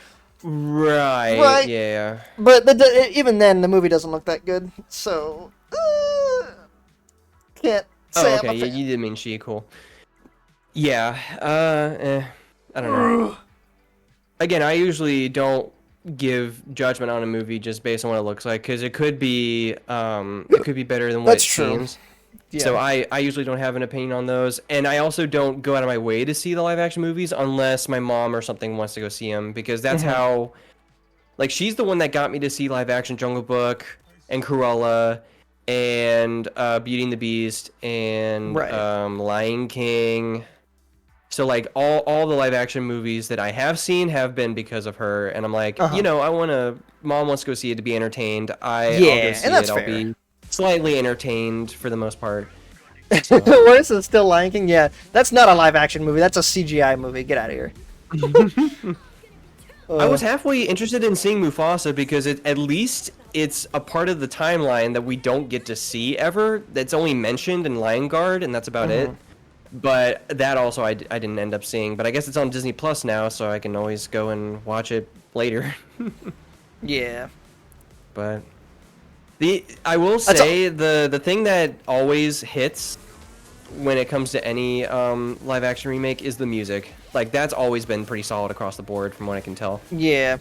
Right. Yeah. But even then, the movie doesn't look that good. So can't say. Okay. Yeah, you did mean she. Cool. Yeah. I don't know. Again, I usually don't give judgment on a movie just based on what it looks like, because it could be better than what That's it true. seems. Yeah. So I usually don't have an opinion on those, and I also don't go out of my way to see the live action movies unless my mom or something wants to go see them, because that's how, like, she's the one that got me to see live action Jungle Book and Cruella and Beauty and the Beast and Lion King. So like all the live action movies that I have seen have been because of her, and I'm like, mom wants to go see it to be entertained. I'll go see and that's it. fair. I'll be slightly entertained for the most part. So. What is it, still Lion King? Yeah, that's not a live action movie. That's a CGI movie. Get out of here. I was halfway interested in seeing Mufasa because at least it's a part of the timeline that we don't get to see ever. That's only mentioned in Lion Guard, and that's about it. But that also I didn't end up seeing. But I guess it's on Disney Plus now, so I can always go and watch it later. Yeah. But I will say the thing that always hits when it comes to any live action remake is the music. Like, that's always been pretty solid across the board from what I can tell. Yeah.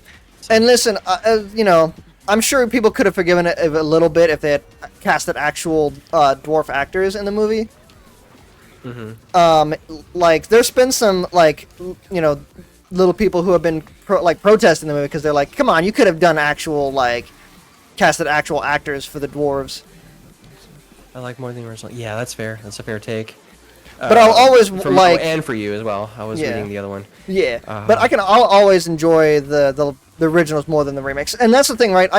And listen, I'm sure people could have forgiven it a little bit if they had casted actual dwarf actors in the movie. Like, there's been some, like, little people who have been protesting the movie because they're like, come on, you could have done casted actual actors for the dwarves. I like more than the original. Yeah, that's fair. That's a fair take. But I'll always and for you as well. I was reading the other one. Yeah, but I'll always enjoy the originals more than the remakes, and that's the thing, right?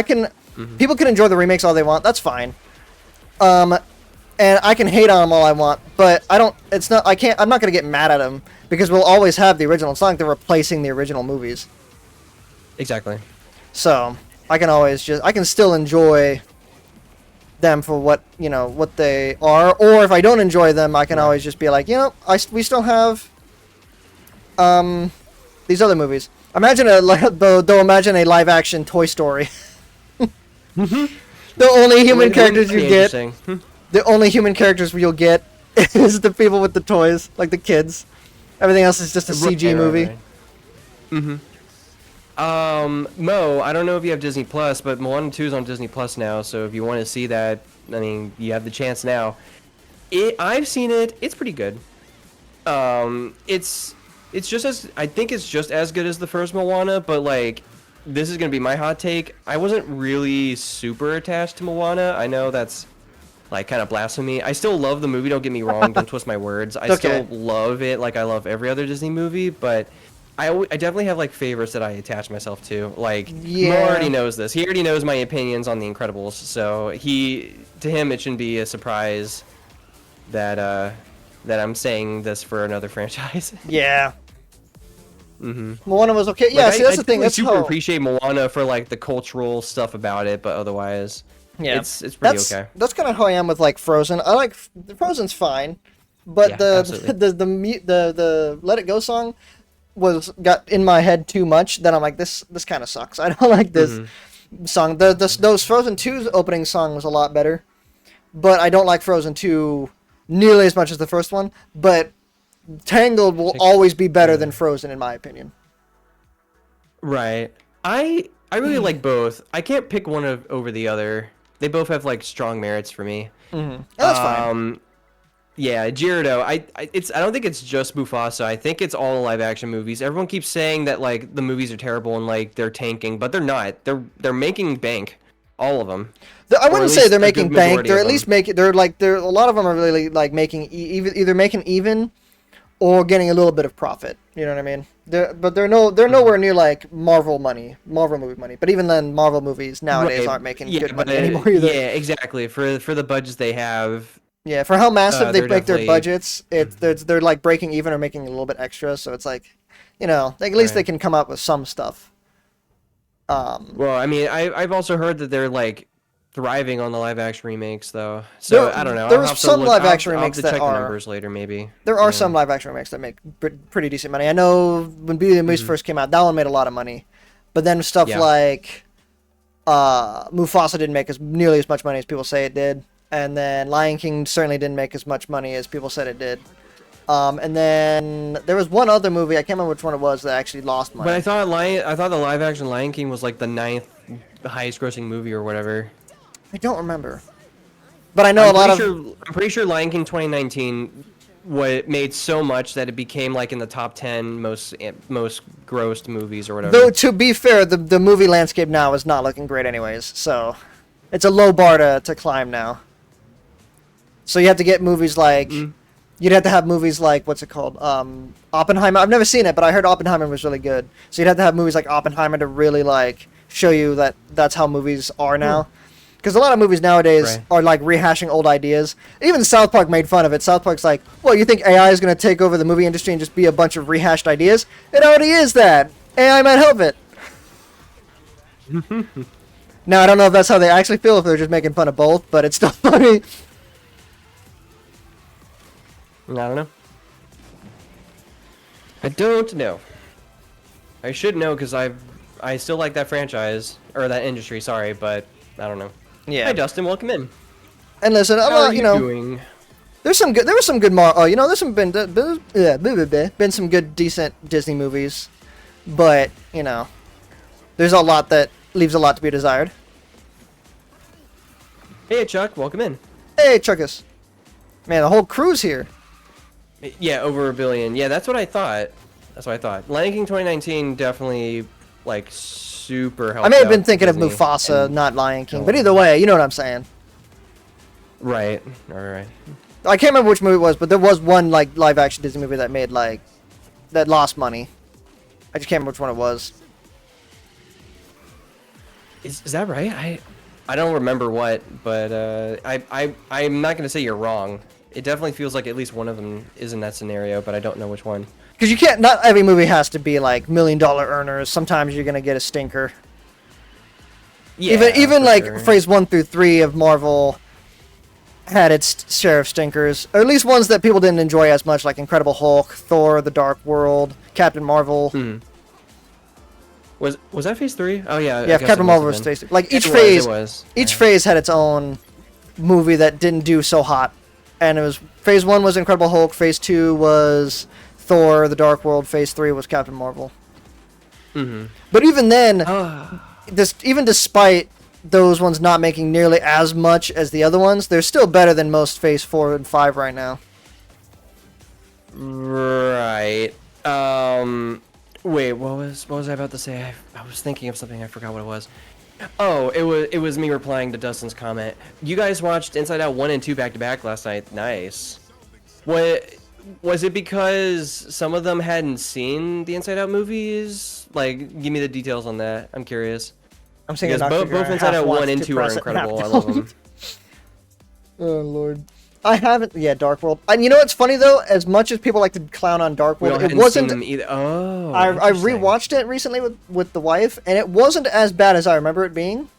People can enjoy the remakes all they want. That's fine. And I can hate on them all I want, but I'm not gonna get mad at them because we'll always have the original. It's not like they're replacing the original movies. Exactly. So I can still enjoy them for what they are, or if I don't enjoy them, I can always just be like, we still have these other movies. Imagine imagine a live action Toy Story. The only human characters you get. The only human characters you'll get is the people with the toys, like the kids. Everything else is just a CG movie. Mo, I don't know if you have Disney Plus, but Moana 2 is on Disney Plus now, so if you want to see that, I mean, you have the chance now. I've seen it. It's pretty good. It's just I think it's just as good as the first Moana, but like, this is gonna be my hot take. I wasn't really super attached to Moana. I know that's like kind of blasphemy. I still love the movie, don't get me wrong, don't twist my words. I still love it like I love every other Disney movie, but I definitely have like favorites that I attach myself to. Like, Mo already knows this. He already knows my opinions on The Incredibles, so to him it shouldn't be a surprise that I'm saying this for another franchise. Yeah. Moana was okay. Yeah, see, that's the thing. That's super appreciate Moana for like the cultural stuff about it, but otherwise, it's pretty okay. That's kind of how I am with like Frozen. I like Frozen's fine, but the Let It Go song got in my head too much. Then I'm like, this kind of sucks. I don't like this song. Those Frozen 2's opening song was a lot better, but I don't like Frozen 2 nearly as much as the first one. But Tangled will always be better than Frozen, in my opinion. Right. I really like both. I can't pick one over the other. They both have like strong merits for me. That's fine. Yeah, Gyarados. I don't think it's just Mufasa. I think it's all live action movies. Everyone keeps saying that like the movies are terrible and like they're tanking, but they're not. They're making bank. All of them. I wouldn't say they're making bank. They're at least making. They're a lot of them are really like making either making even, or getting a little bit of profit. You know what I mean? They're nowhere near like Marvel movie money. But even then, Marvel movies nowadays aren't making good money anymore either. Yeah, exactly. For the budgets they have. Yeah, for how massive they make their budgets, they're like breaking even or making a little bit extra. So it's like, at least they can come up with some stuff. Well, I mean, I've also heard that they're like thriving on the live action remakes, though. So I don't know. There was some live action remakes that check are the numbers later, maybe. There are some live action remakes that make pretty decent money. I know when Beauty and the Beast first came out, that one made a lot of money, but then stuff like Mufasa didn't make nearly as much money as people say it did, and then Lion King certainly didn't make as much money as people said it did. And then there was one other movie, I can't remember which one it was, that actually lost money. But I thought the live action Lion King was like the 9th highest grossing movie or whatever. I don't remember. But I know I'm pretty sure Lion King 2019 made so much that it became like in the top 10 most grossed movies or whatever. Though to be fair, the movie landscape now is not looking great anyways, so it's a low bar to climb now. So you have to get movies like you'd have to have movies like, what's it called? Oppenheimer. I've never seen it, but I heard Oppenheimer was really good. So you'd have to have movies like Oppenheimer to really like show you that that's how movies are now. Because a lot of movies nowadays are like rehashing old ideas. Even South Park made fun of it. South Park's like, well, you think AI is going to take over the movie industry and just be a bunch of rehashed ideas? It already is that. AI might help it. Now, I don't know if that's how they actually feel, if they're just making fun of both, but it's still funny. I don't know. I don't know. I should know because I still like that franchise, or that industry, sorry, but I don't know. Yeah. Hi, Dustin. Welcome in. And listen, how are you doing? There's some good. There was some good. There's been some good, decent Disney movies, but there's a lot that leaves a lot to be desired. Hey, Chuck. Welcome in. Hey, Chuckus. Man, the whole crew's here. Yeah, over 1 billion. Yeah, that's what I thought. Lion King 2019 definitely like super helped. I may have been thinking of Mufasa, not Lion King, but either way, you know what I'm saying. Right. All right. I can't remember which movie it was, but there was one like live action Disney movie that made that lost money. I just can't remember which one it was. Is that right? I don't remember what, but I'm not gonna say you're wrong. It definitely feels like at least one of them is in that scenario, but I don't know which one. Because you can't. Not every movie has to be like $1 million earners. Sometimes you're gonna get a stinker. Yeah. Even like Phase 1 through 3 of Marvel had its share of stinkers, or at least ones that people didn't enjoy as much, like Incredible Hulk, Thor: The Dark World, Captain Marvel. Was that Phase 3? Oh yeah. Yeah, Captain Marvel was Phase 3. Like each phase had its own movie that didn't do so hot, and it was Phase 1 was Incredible Hulk, Phase 2 was Thor: The Dark World, Phase 3 was Captain Marvel. But even then, even despite those ones not making nearly as much as the other ones, they're still better than most Phase 4 and 5 right now. Right. Wait, what was I about to say? I was thinking of something. I forgot what it was. Oh, it was me replying to Dustin's comment. You guys watched Inside Out 1 and 2 back to back last night. Nice. What was it because some of them hadn't seen the Inside Out movies? Like, give me the details on that. I'm curious. I'm saying both Inside Out 1 and 2 are incredible. I love them. Oh lord. I haven't. Yeah, Dark World. And you know what's funny though? As much as people like to clown on Dark World, it wasn't. Seen them either. Oh. I rewatched it recently with the wife, and it wasn't as bad as I remember it being.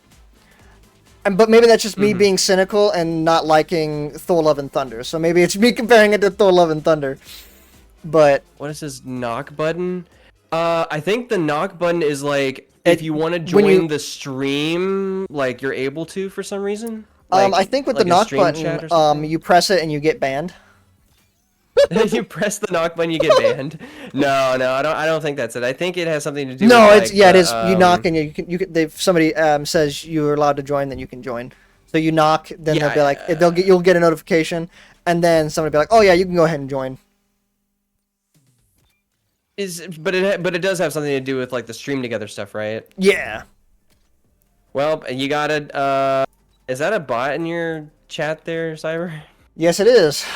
But maybe that's just me being cynical and not liking Thor: Love and Thunder. So maybe it's me comparing it to Thor: Love and Thunder. But what is this knock button? I think the knock button is like if you want to join the stream, like you're able to for some reason. Like, I think with the knock button, you press it and you get banned. You press the knock button, you get banned. No, I don't think that's it. I think it has something to do. No, with, it's it is. You knock and you can. If somebody says you're allowed to join, then you can join. So you knock, then they'll be like, you'll get a notification, and then somebody will be like, oh yeah, you can go ahead and join. But it does have something to do with like the stream together stuff, right? Yeah. Well, you gotta. Is that a bot in your chat there, Cyber? Yes, it is.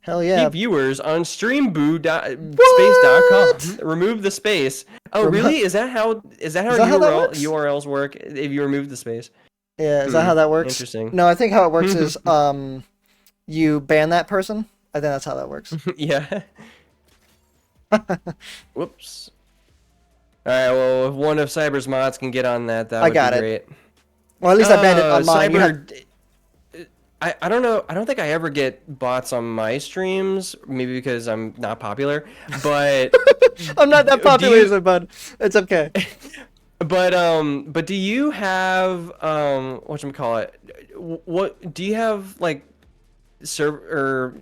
Hell yeah. Keep viewers on streamboo.space.com. Remove the space. Oh, really? Is that how URLs work if you remove the space? Yeah, is that how that works? Interesting. No, I think how it works is you ban that person. I think that's how that works. Yeah. Whoops. All right, well, if one of Cyber's mods can get on that, that would be great. Well, at least I banned it on mine. Cyber, I don't know. I don't think I ever get bots on my streams. Maybe because I'm not popular, but I'm not that popular, bud. It's okay. But do you have whatchamacallit? What do you have like server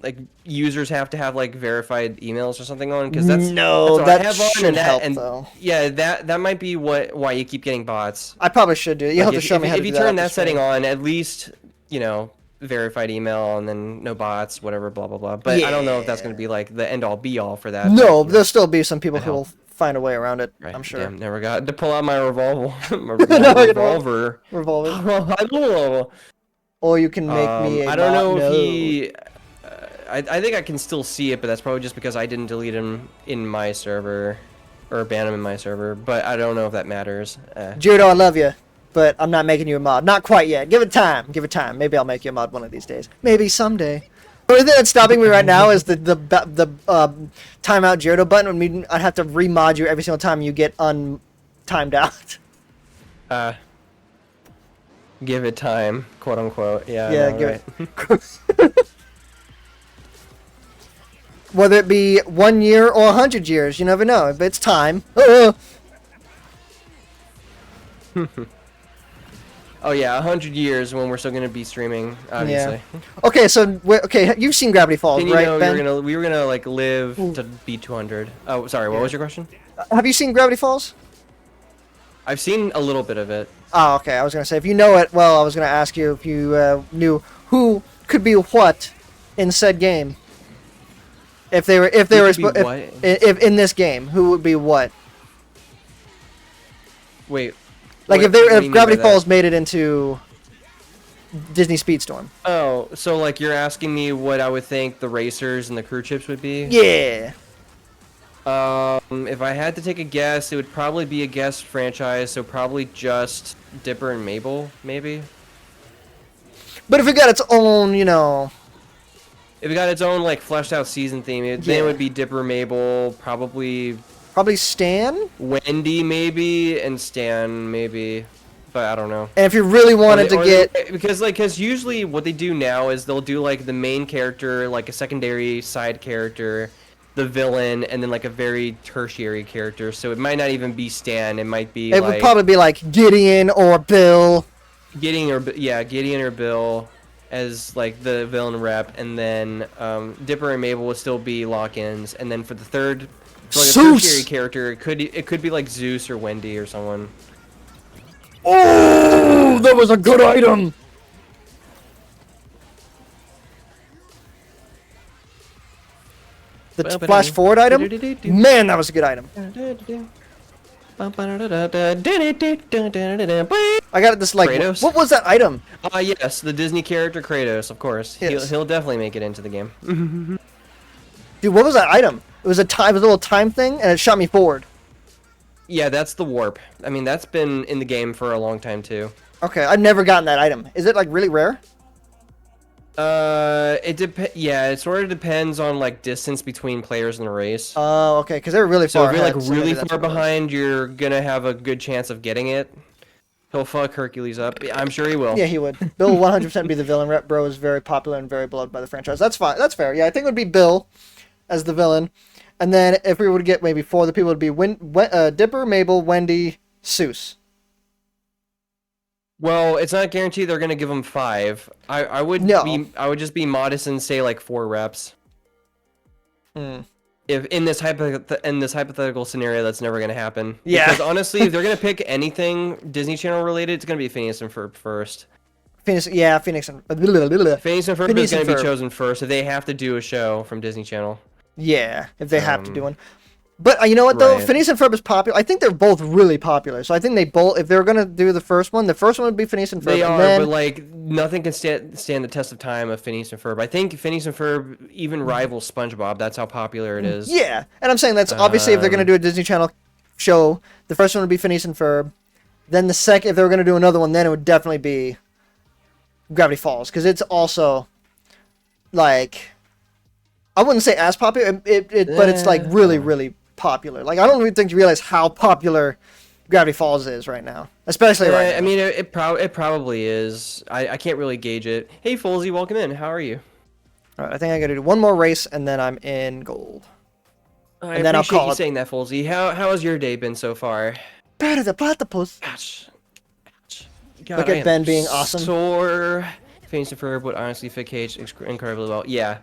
like users have to have like verified emails or something on? Because that's that should help though. Yeah, that might be why you keep getting bots. I probably should do it. You have to show me how to do that. If you turn that setting on, at least verified email and then no bots, whatever, blah blah blah. But I don't know if that's going to be like the end all be all for that. No, there'll still be some people who will find a way around it. Right. I'm sure. Damn, never got to pull out my revolver. Revolver. Or you can make me a I don't know if he. I think I can still see it, but that's probably just because I didn't delete him in my server, or ban him in my server. But I don't know if that matters. Judo, I love you, but I'm not making you a mod. Not quite yet. Give it time. Give it time. Maybe I'll make you a mod one of these days. Maybe someday. The only thing that's stopping me right now is the timeout Judo button. I'd have to remod you every single time you get untimed out. Give it time, quote unquote. Yeah. Yeah, give it. Whether it be 1 year or 100 years, you never know. But it's time. Oh yeah, 100 years when we're still gonna be streaming, obviously. Yeah. Okay, so you've seen Gravity Falls, right? Ben? We were gonna like live to be 200. Oh, sorry. What was your question? Have you seen Gravity Falls? I've seen a little bit of it. Oh, okay. I was gonna say if you know it, well, I was gonna ask you if you knew who could be what in said game. If in this game, who would be what? Wait. Like if Gravity Falls made it into Disney Speedstorm. Oh, so like you're asking me what I would think the racers and the crew chips would be? Yeah. If I had to take a guess, it would probably be a guest franchise, so probably just Dipper and Mabel, maybe. But if it got its own, if it got its own like fleshed out season theme, then it would be Dipper, Mabel, probably Stan, Wendy maybe, and Stan maybe, but I don't know. And if you really wanted to get because usually what they do now is they'll do like the main character, like a secondary side character, the villain, and then like a very tertiary character. So it might not even be Stan. It might be. It would probably be like Gideon or Bill. Gideon or Bill as like the villain rep, and then Dipper and Mabel would still be lock-ins, and then for the third, for like a tertiary character, it could be like Zeus or Wendy or someone. Oh, that was a good item. The flash forward item? Man, that was a good item. I got this like Kratos? What was that item? Yes, the Disney character Kratos, of course. Yes. He'll definitely make it into the game. Dude, what was that item? It was a little time thing, and it shot me forward. Yeah, that's the warp. I mean, that's been in the game for a long time too. Okay, I've never gotten that item. Is it like really rare? Yeah, it sort of depends on like distance between players in the race. Oh, okay, because they're really far. So if you're like really far behind, you're gonna have a good chance of getting it. He'll fuck Hercules up. I'm sure he will. Yeah, he would. Bill will 100% be the villain. Rep Bro is very popular and very beloved by the franchise. That's fine. That's fair. Yeah, I think it would be Bill as the villain, and then if we would get maybe 4 of the people, it would be Dipper, Mabel, Wendy, Zeus. Well, it's not guaranteed they're gonna give him 5. I would just be modest and say like 4 reps. If in this hypothetical scenario, that's never gonna happen. Yeah. Because honestly, if they're gonna pick anything Disney Channel related, it's gonna be Phineas and Ferb first. Phineas and Ferb is gonna be chosen first if they have to do a show from Disney Channel. Yeah, if they have to do one. But you know what though? Right. Phineas and Ferb is popular. I think they're both really popular. So I think they both, if they were gonna do the first one would be Phineas and Ferb. They and are, then, but like nothing can stand the test of time of Phineas and Ferb. I think Phineas and Ferb even rivals SpongeBob. That's how popular it is. yeah, and I'm saying that's obviously if they're gonna do a Disney Channel show, the first one would be Phineas and Ferb. Then the second, if they were gonna do another one, then it would definitely be Gravity Falls, because it's also like, I wouldn't say as popular, but it's like really, really popular. Like I don't even think you realize how popular Gravity Falls is right now, especially right now. I mean, it probably is. I can't really gauge it. Hey, Folsey, welcome in. How are you? All right, I think I gotta do one more race and then I'm in gold. And then I'll call you saying that, Folsey. How has your day been so far? Better the platypus. Ouch. God, Look at Ben being awesome. Sore. Phineas and Ferb would honestly fit Cage incredibly well. Yeah.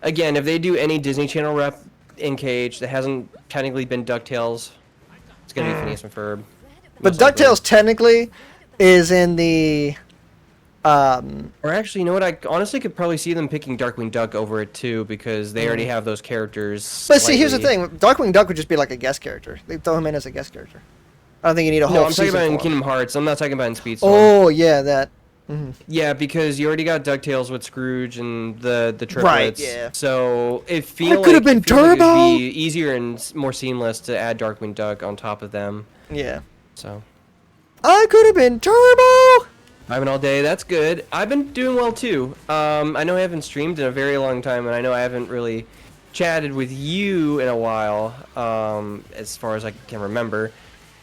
Again, if they do any Disney Channel rep in Cage that hasn't technically been DuckTales, it's gonna be Phineas and Ferb. But DuckTales technically is in the. Or actually, you know what? I honestly could probably see them picking Darkwing Duck over it too, because they already have those characters. But see, here's the thing: Darkwing Duck would just be like a guest character. They throw him in as a guest character. I don't think you need a whole. No, I'm talking about in Kingdom Hearts. I'm not talking about in Speedstorm. Oh yeah, that. Yeah, because you already got DuckTales with Scrooge and the triplets. Right. Yeah. So it feels could have been Turbo. Like it'd be easier and more seamless to add Darkwing Duck on top of them. Yeah. So. I could have been Turbo. Vibing all day. That's good. I've been doing well too. I know I haven't streamed in a very long time, and I know I haven't really chatted with you in a while, as far as I can remember.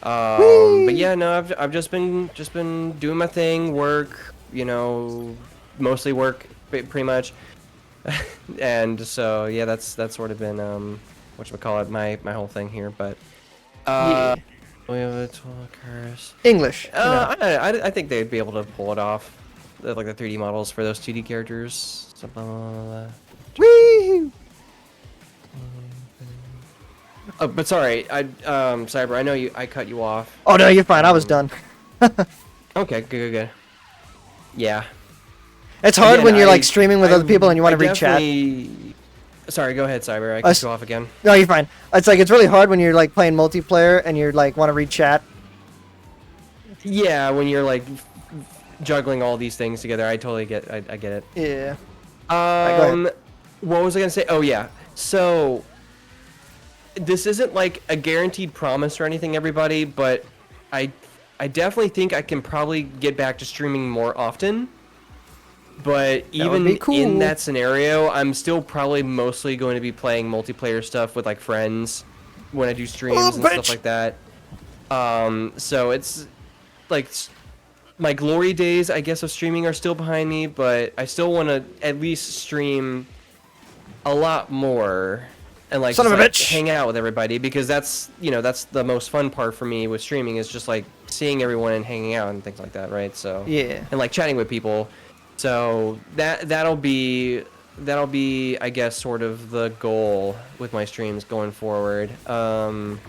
But yeah, no, I've just been doing my thing, work, you know, mostly work, pretty much. And so yeah, that's sort of been whatchamacallit, my whole thing here. But Yeah. we have a curse. English. I think they'd be able to pull it off, like the 3D models for those 2D characters. Something like that. Woo! Oh, but sorry, Cyber, I know I cut you off. Oh no, you're fine. I was done. Okay, good. Yeah. It's hard when you're like streaming with other people and you want to read chat. Sorry, go ahead, Cyber. I cut you off again. No, you're fine. It's like it's really hard when you're like playing multiplayer and you're like want to read chat. Yeah, when you're like juggling all these things together, I totally get. I get it. Yeah. What was I gonna say? Oh yeah. So this isn't like a guaranteed promise or anything, everybody, but I definitely think I can probably get back to streaming more often. But even in that scenario, I'm still probably mostly going to be playing multiplayer stuff with like friends when I do streams and stuff like that. So it's like my glory days, I guess, of streaming are still behind me, but I still want to at least stream a lot more and like, hang out with everybody, because that's, you know, that's the most fun part for me with streaming, is just like seeing everyone and hanging out and things like that, right? So yeah, and like chatting with people. So that'll be I guess sort of the goal with my streams going forward. And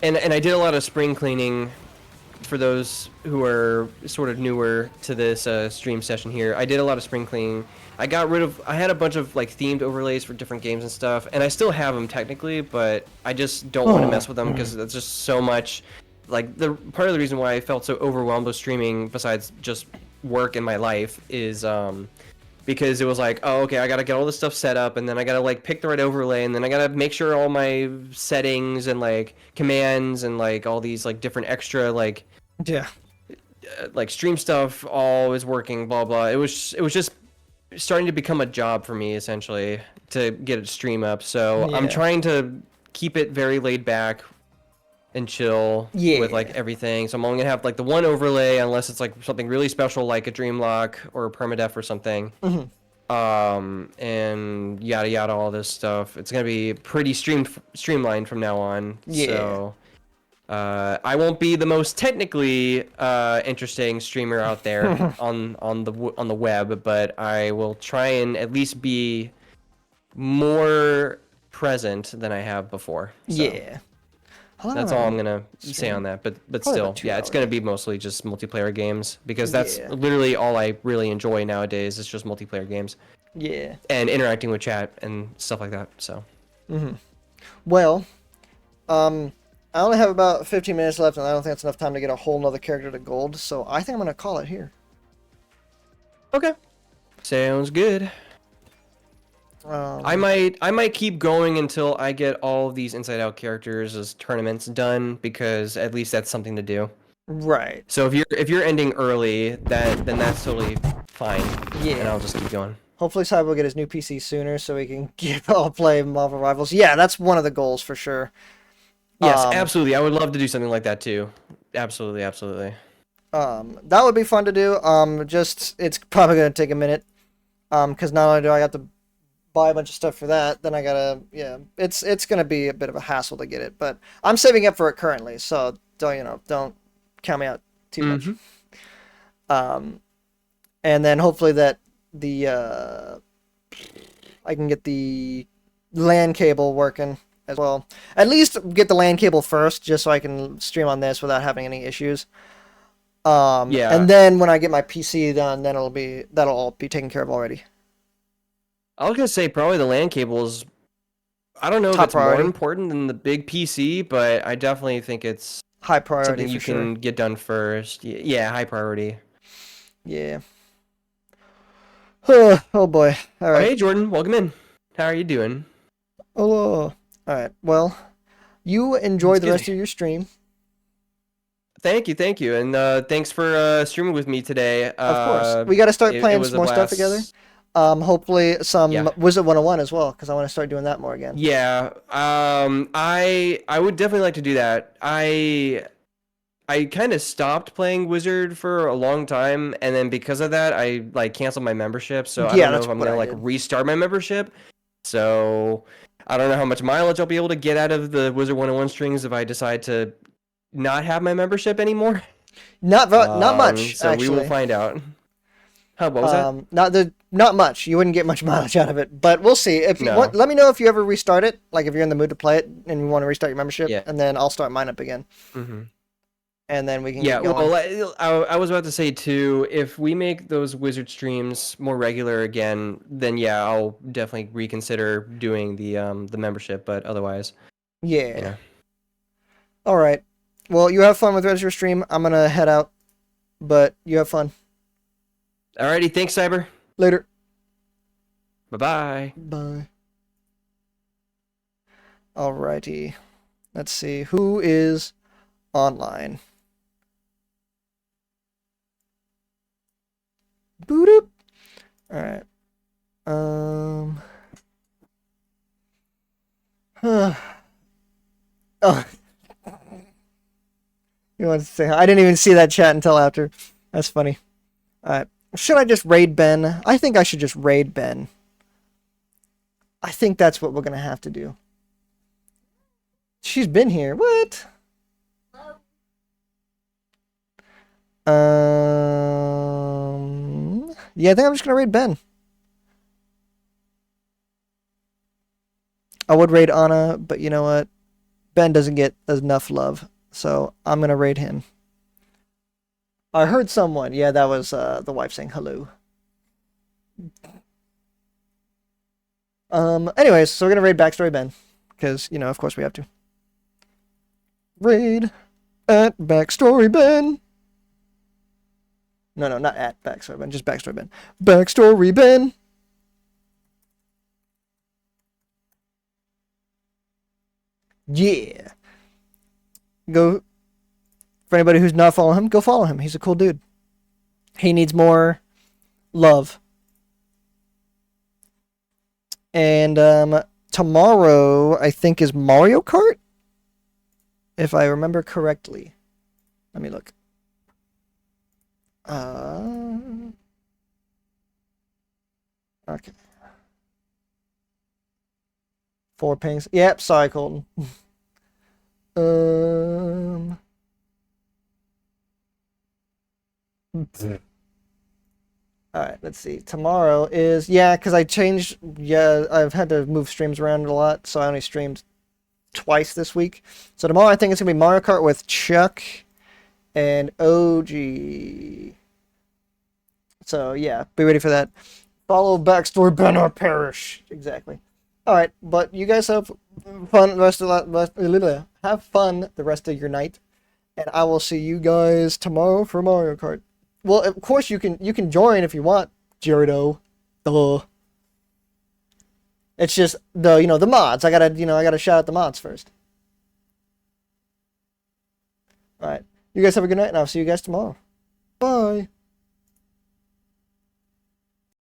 I did a lot of spring cleaning. For those who are sort of newer to this stream session here, I did a lot of spring cleaning. I had a bunch of like themed overlays for different games and stuff, and I still have them technically, but I just don't want to mess with them because it's just so much. Like part of the reason why I felt so overwhelmed with streaming, besides just work in my life, is because it was like, oh, okay, I gotta get all this stuff set up, and then I gotta like pick the right overlay, and then I gotta make sure all my settings and like commands and like all these like different extra like like stream stuff all is working, blah blah. It was just starting to become a job for me, essentially, to get a stream up. So I'm trying to keep it very laid back and chill with like everything. So I'm only gonna have like the one overlay, unless it's like something really special like a dream lock or a permadeath or something. And yada yada, all this stuff. It's gonna be pretty streamlined from now on. So I won't be the most technically interesting streamer out there on the web, but I will try and at least be more present than I have before. So. That's all I'm gonna say on that, but still, yeah, it's gonna be mostly just multiplayer games, because that's literally all I really enjoy nowadays. Is just multiplayer games. Yeah. And interacting with chat and stuff like that. So. Mm-hmm. Well, I only have about 15 minutes left, and I don't think that's enough time to get a whole nother character to gold, so I think I'm going to call it here. Okay. Sounds good. I might keep going until I get all of these Inside Out characters as tournaments done, because at least that's something to do. Right. So if you're ending early, then that's totally fine. Yeah. And I'll just keep going. Hopefully Cyber will get his new PC sooner so we can all play Marvel Rivals. Yeah, that's one of the goals for sure. Yes, absolutely. I would love to do something like that too. Absolutely, absolutely. That would be fun to do. Just it's probably gonna take a minute. Because not only do I have to buy a bunch of stuff for that, then I gotta it's gonna be a bit of a hassle to get it. But I'm saving up for it currently, so don't count me out too much. And then hopefully that the I can get the LAN cable working as well. At least get the LAN cable first, just so I can stream on this without having any issues. Yeah. And then when I get my PC done, then that'll all be taken care of already. I was gonna say probably the LAN cables. I don't know if it's more important than the big PC, but I definitely think it's high priority. Something you can get done first. Yeah, high priority. Yeah. Oh boy. All right. Hey Jordan, welcome in. How are you doing? Hello. All right. Well, you enjoy the rest of your stream. Thank you, and thanks for streaming with me today. Of course, we got to start playing some more stuff together. Hopefully some Wizard 101 as well, because I want to start doing that more again. Yeah. I would definitely like to do that. I kind of stopped playing Wizard for a long time, and then because of that, I canceled my membership. So I don't know if I'm gonna restart my membership. So I don't know how much mileage I'll be able to get out of the Wizard 101 strings if I decide to not have my membership anymore. Not much. So actually. We will find out. What was that? Not much. You wouldn't get much mileage out of it, but we'll see. If you want, let me know if you ever restart it. Like if you're in the mood to play it and you want to restart your membership, and then I'll start mine up again. And then we can get going. Well, I was about to say too, if we make those Wizard streams more regular again, then yeah, I'll definitely reconsider doing the membership. But otherwise, yeah. All right. Well, you have fun with the rest of your stream. I'm gonna head out, but you have fun. Alrighty, thanks, Cyber. Later. Bye-bye. Bye. Alrighty. Let's see who is online. Boot up. All right. Oh. He wants to say hi. I didn't even see that chat until after. That's funny. All right. Should I just raid Ben? I think I should just raid Ben. I think that's what we're going to have to do. She's been here. What? Yeah, I think I'm just going to raid Ben. I would raid Anna, but you know what? Ben doesn't get enough love, so I'm going to raid him. I heard someone. Yeah, that was the wife saying hello. Anyways, so we're going to raid Backstory Ben, because, you know, of course we have to. Raid at Backstory Ben. No, not at Backstory Ben, just Backstory Ben. Backstory Ben. Yeah. Go, for anybody who's not following him, go follow him. He's a cool dude. He needs more love. And tomorrow, I think, is Mario Kart? If I remember correctly. Let me look. Okay. 4 pings. Yep, sorry, Colton. Alright, let's see. Tomorrow is... Yeah, because I changed... Yeah, I've had to move streams around a lot, so I only streamed twice this week. So tomorrow I think it's going to be Mario Kart with Chuck and OG. So, yeah, be ready for that. Follow Backstory Ben or perish. Exactly. All right, but you guys have fun the rest of have fun the rest of your night, and I will see you guys tomorrow for Mario Kart. Well, of course you can join if you want, Gyarados. Duh. It's just the mods. I gotta shout out the mods first. All right, you guys have a good night, and I'll see you guys tomorrow. Bye.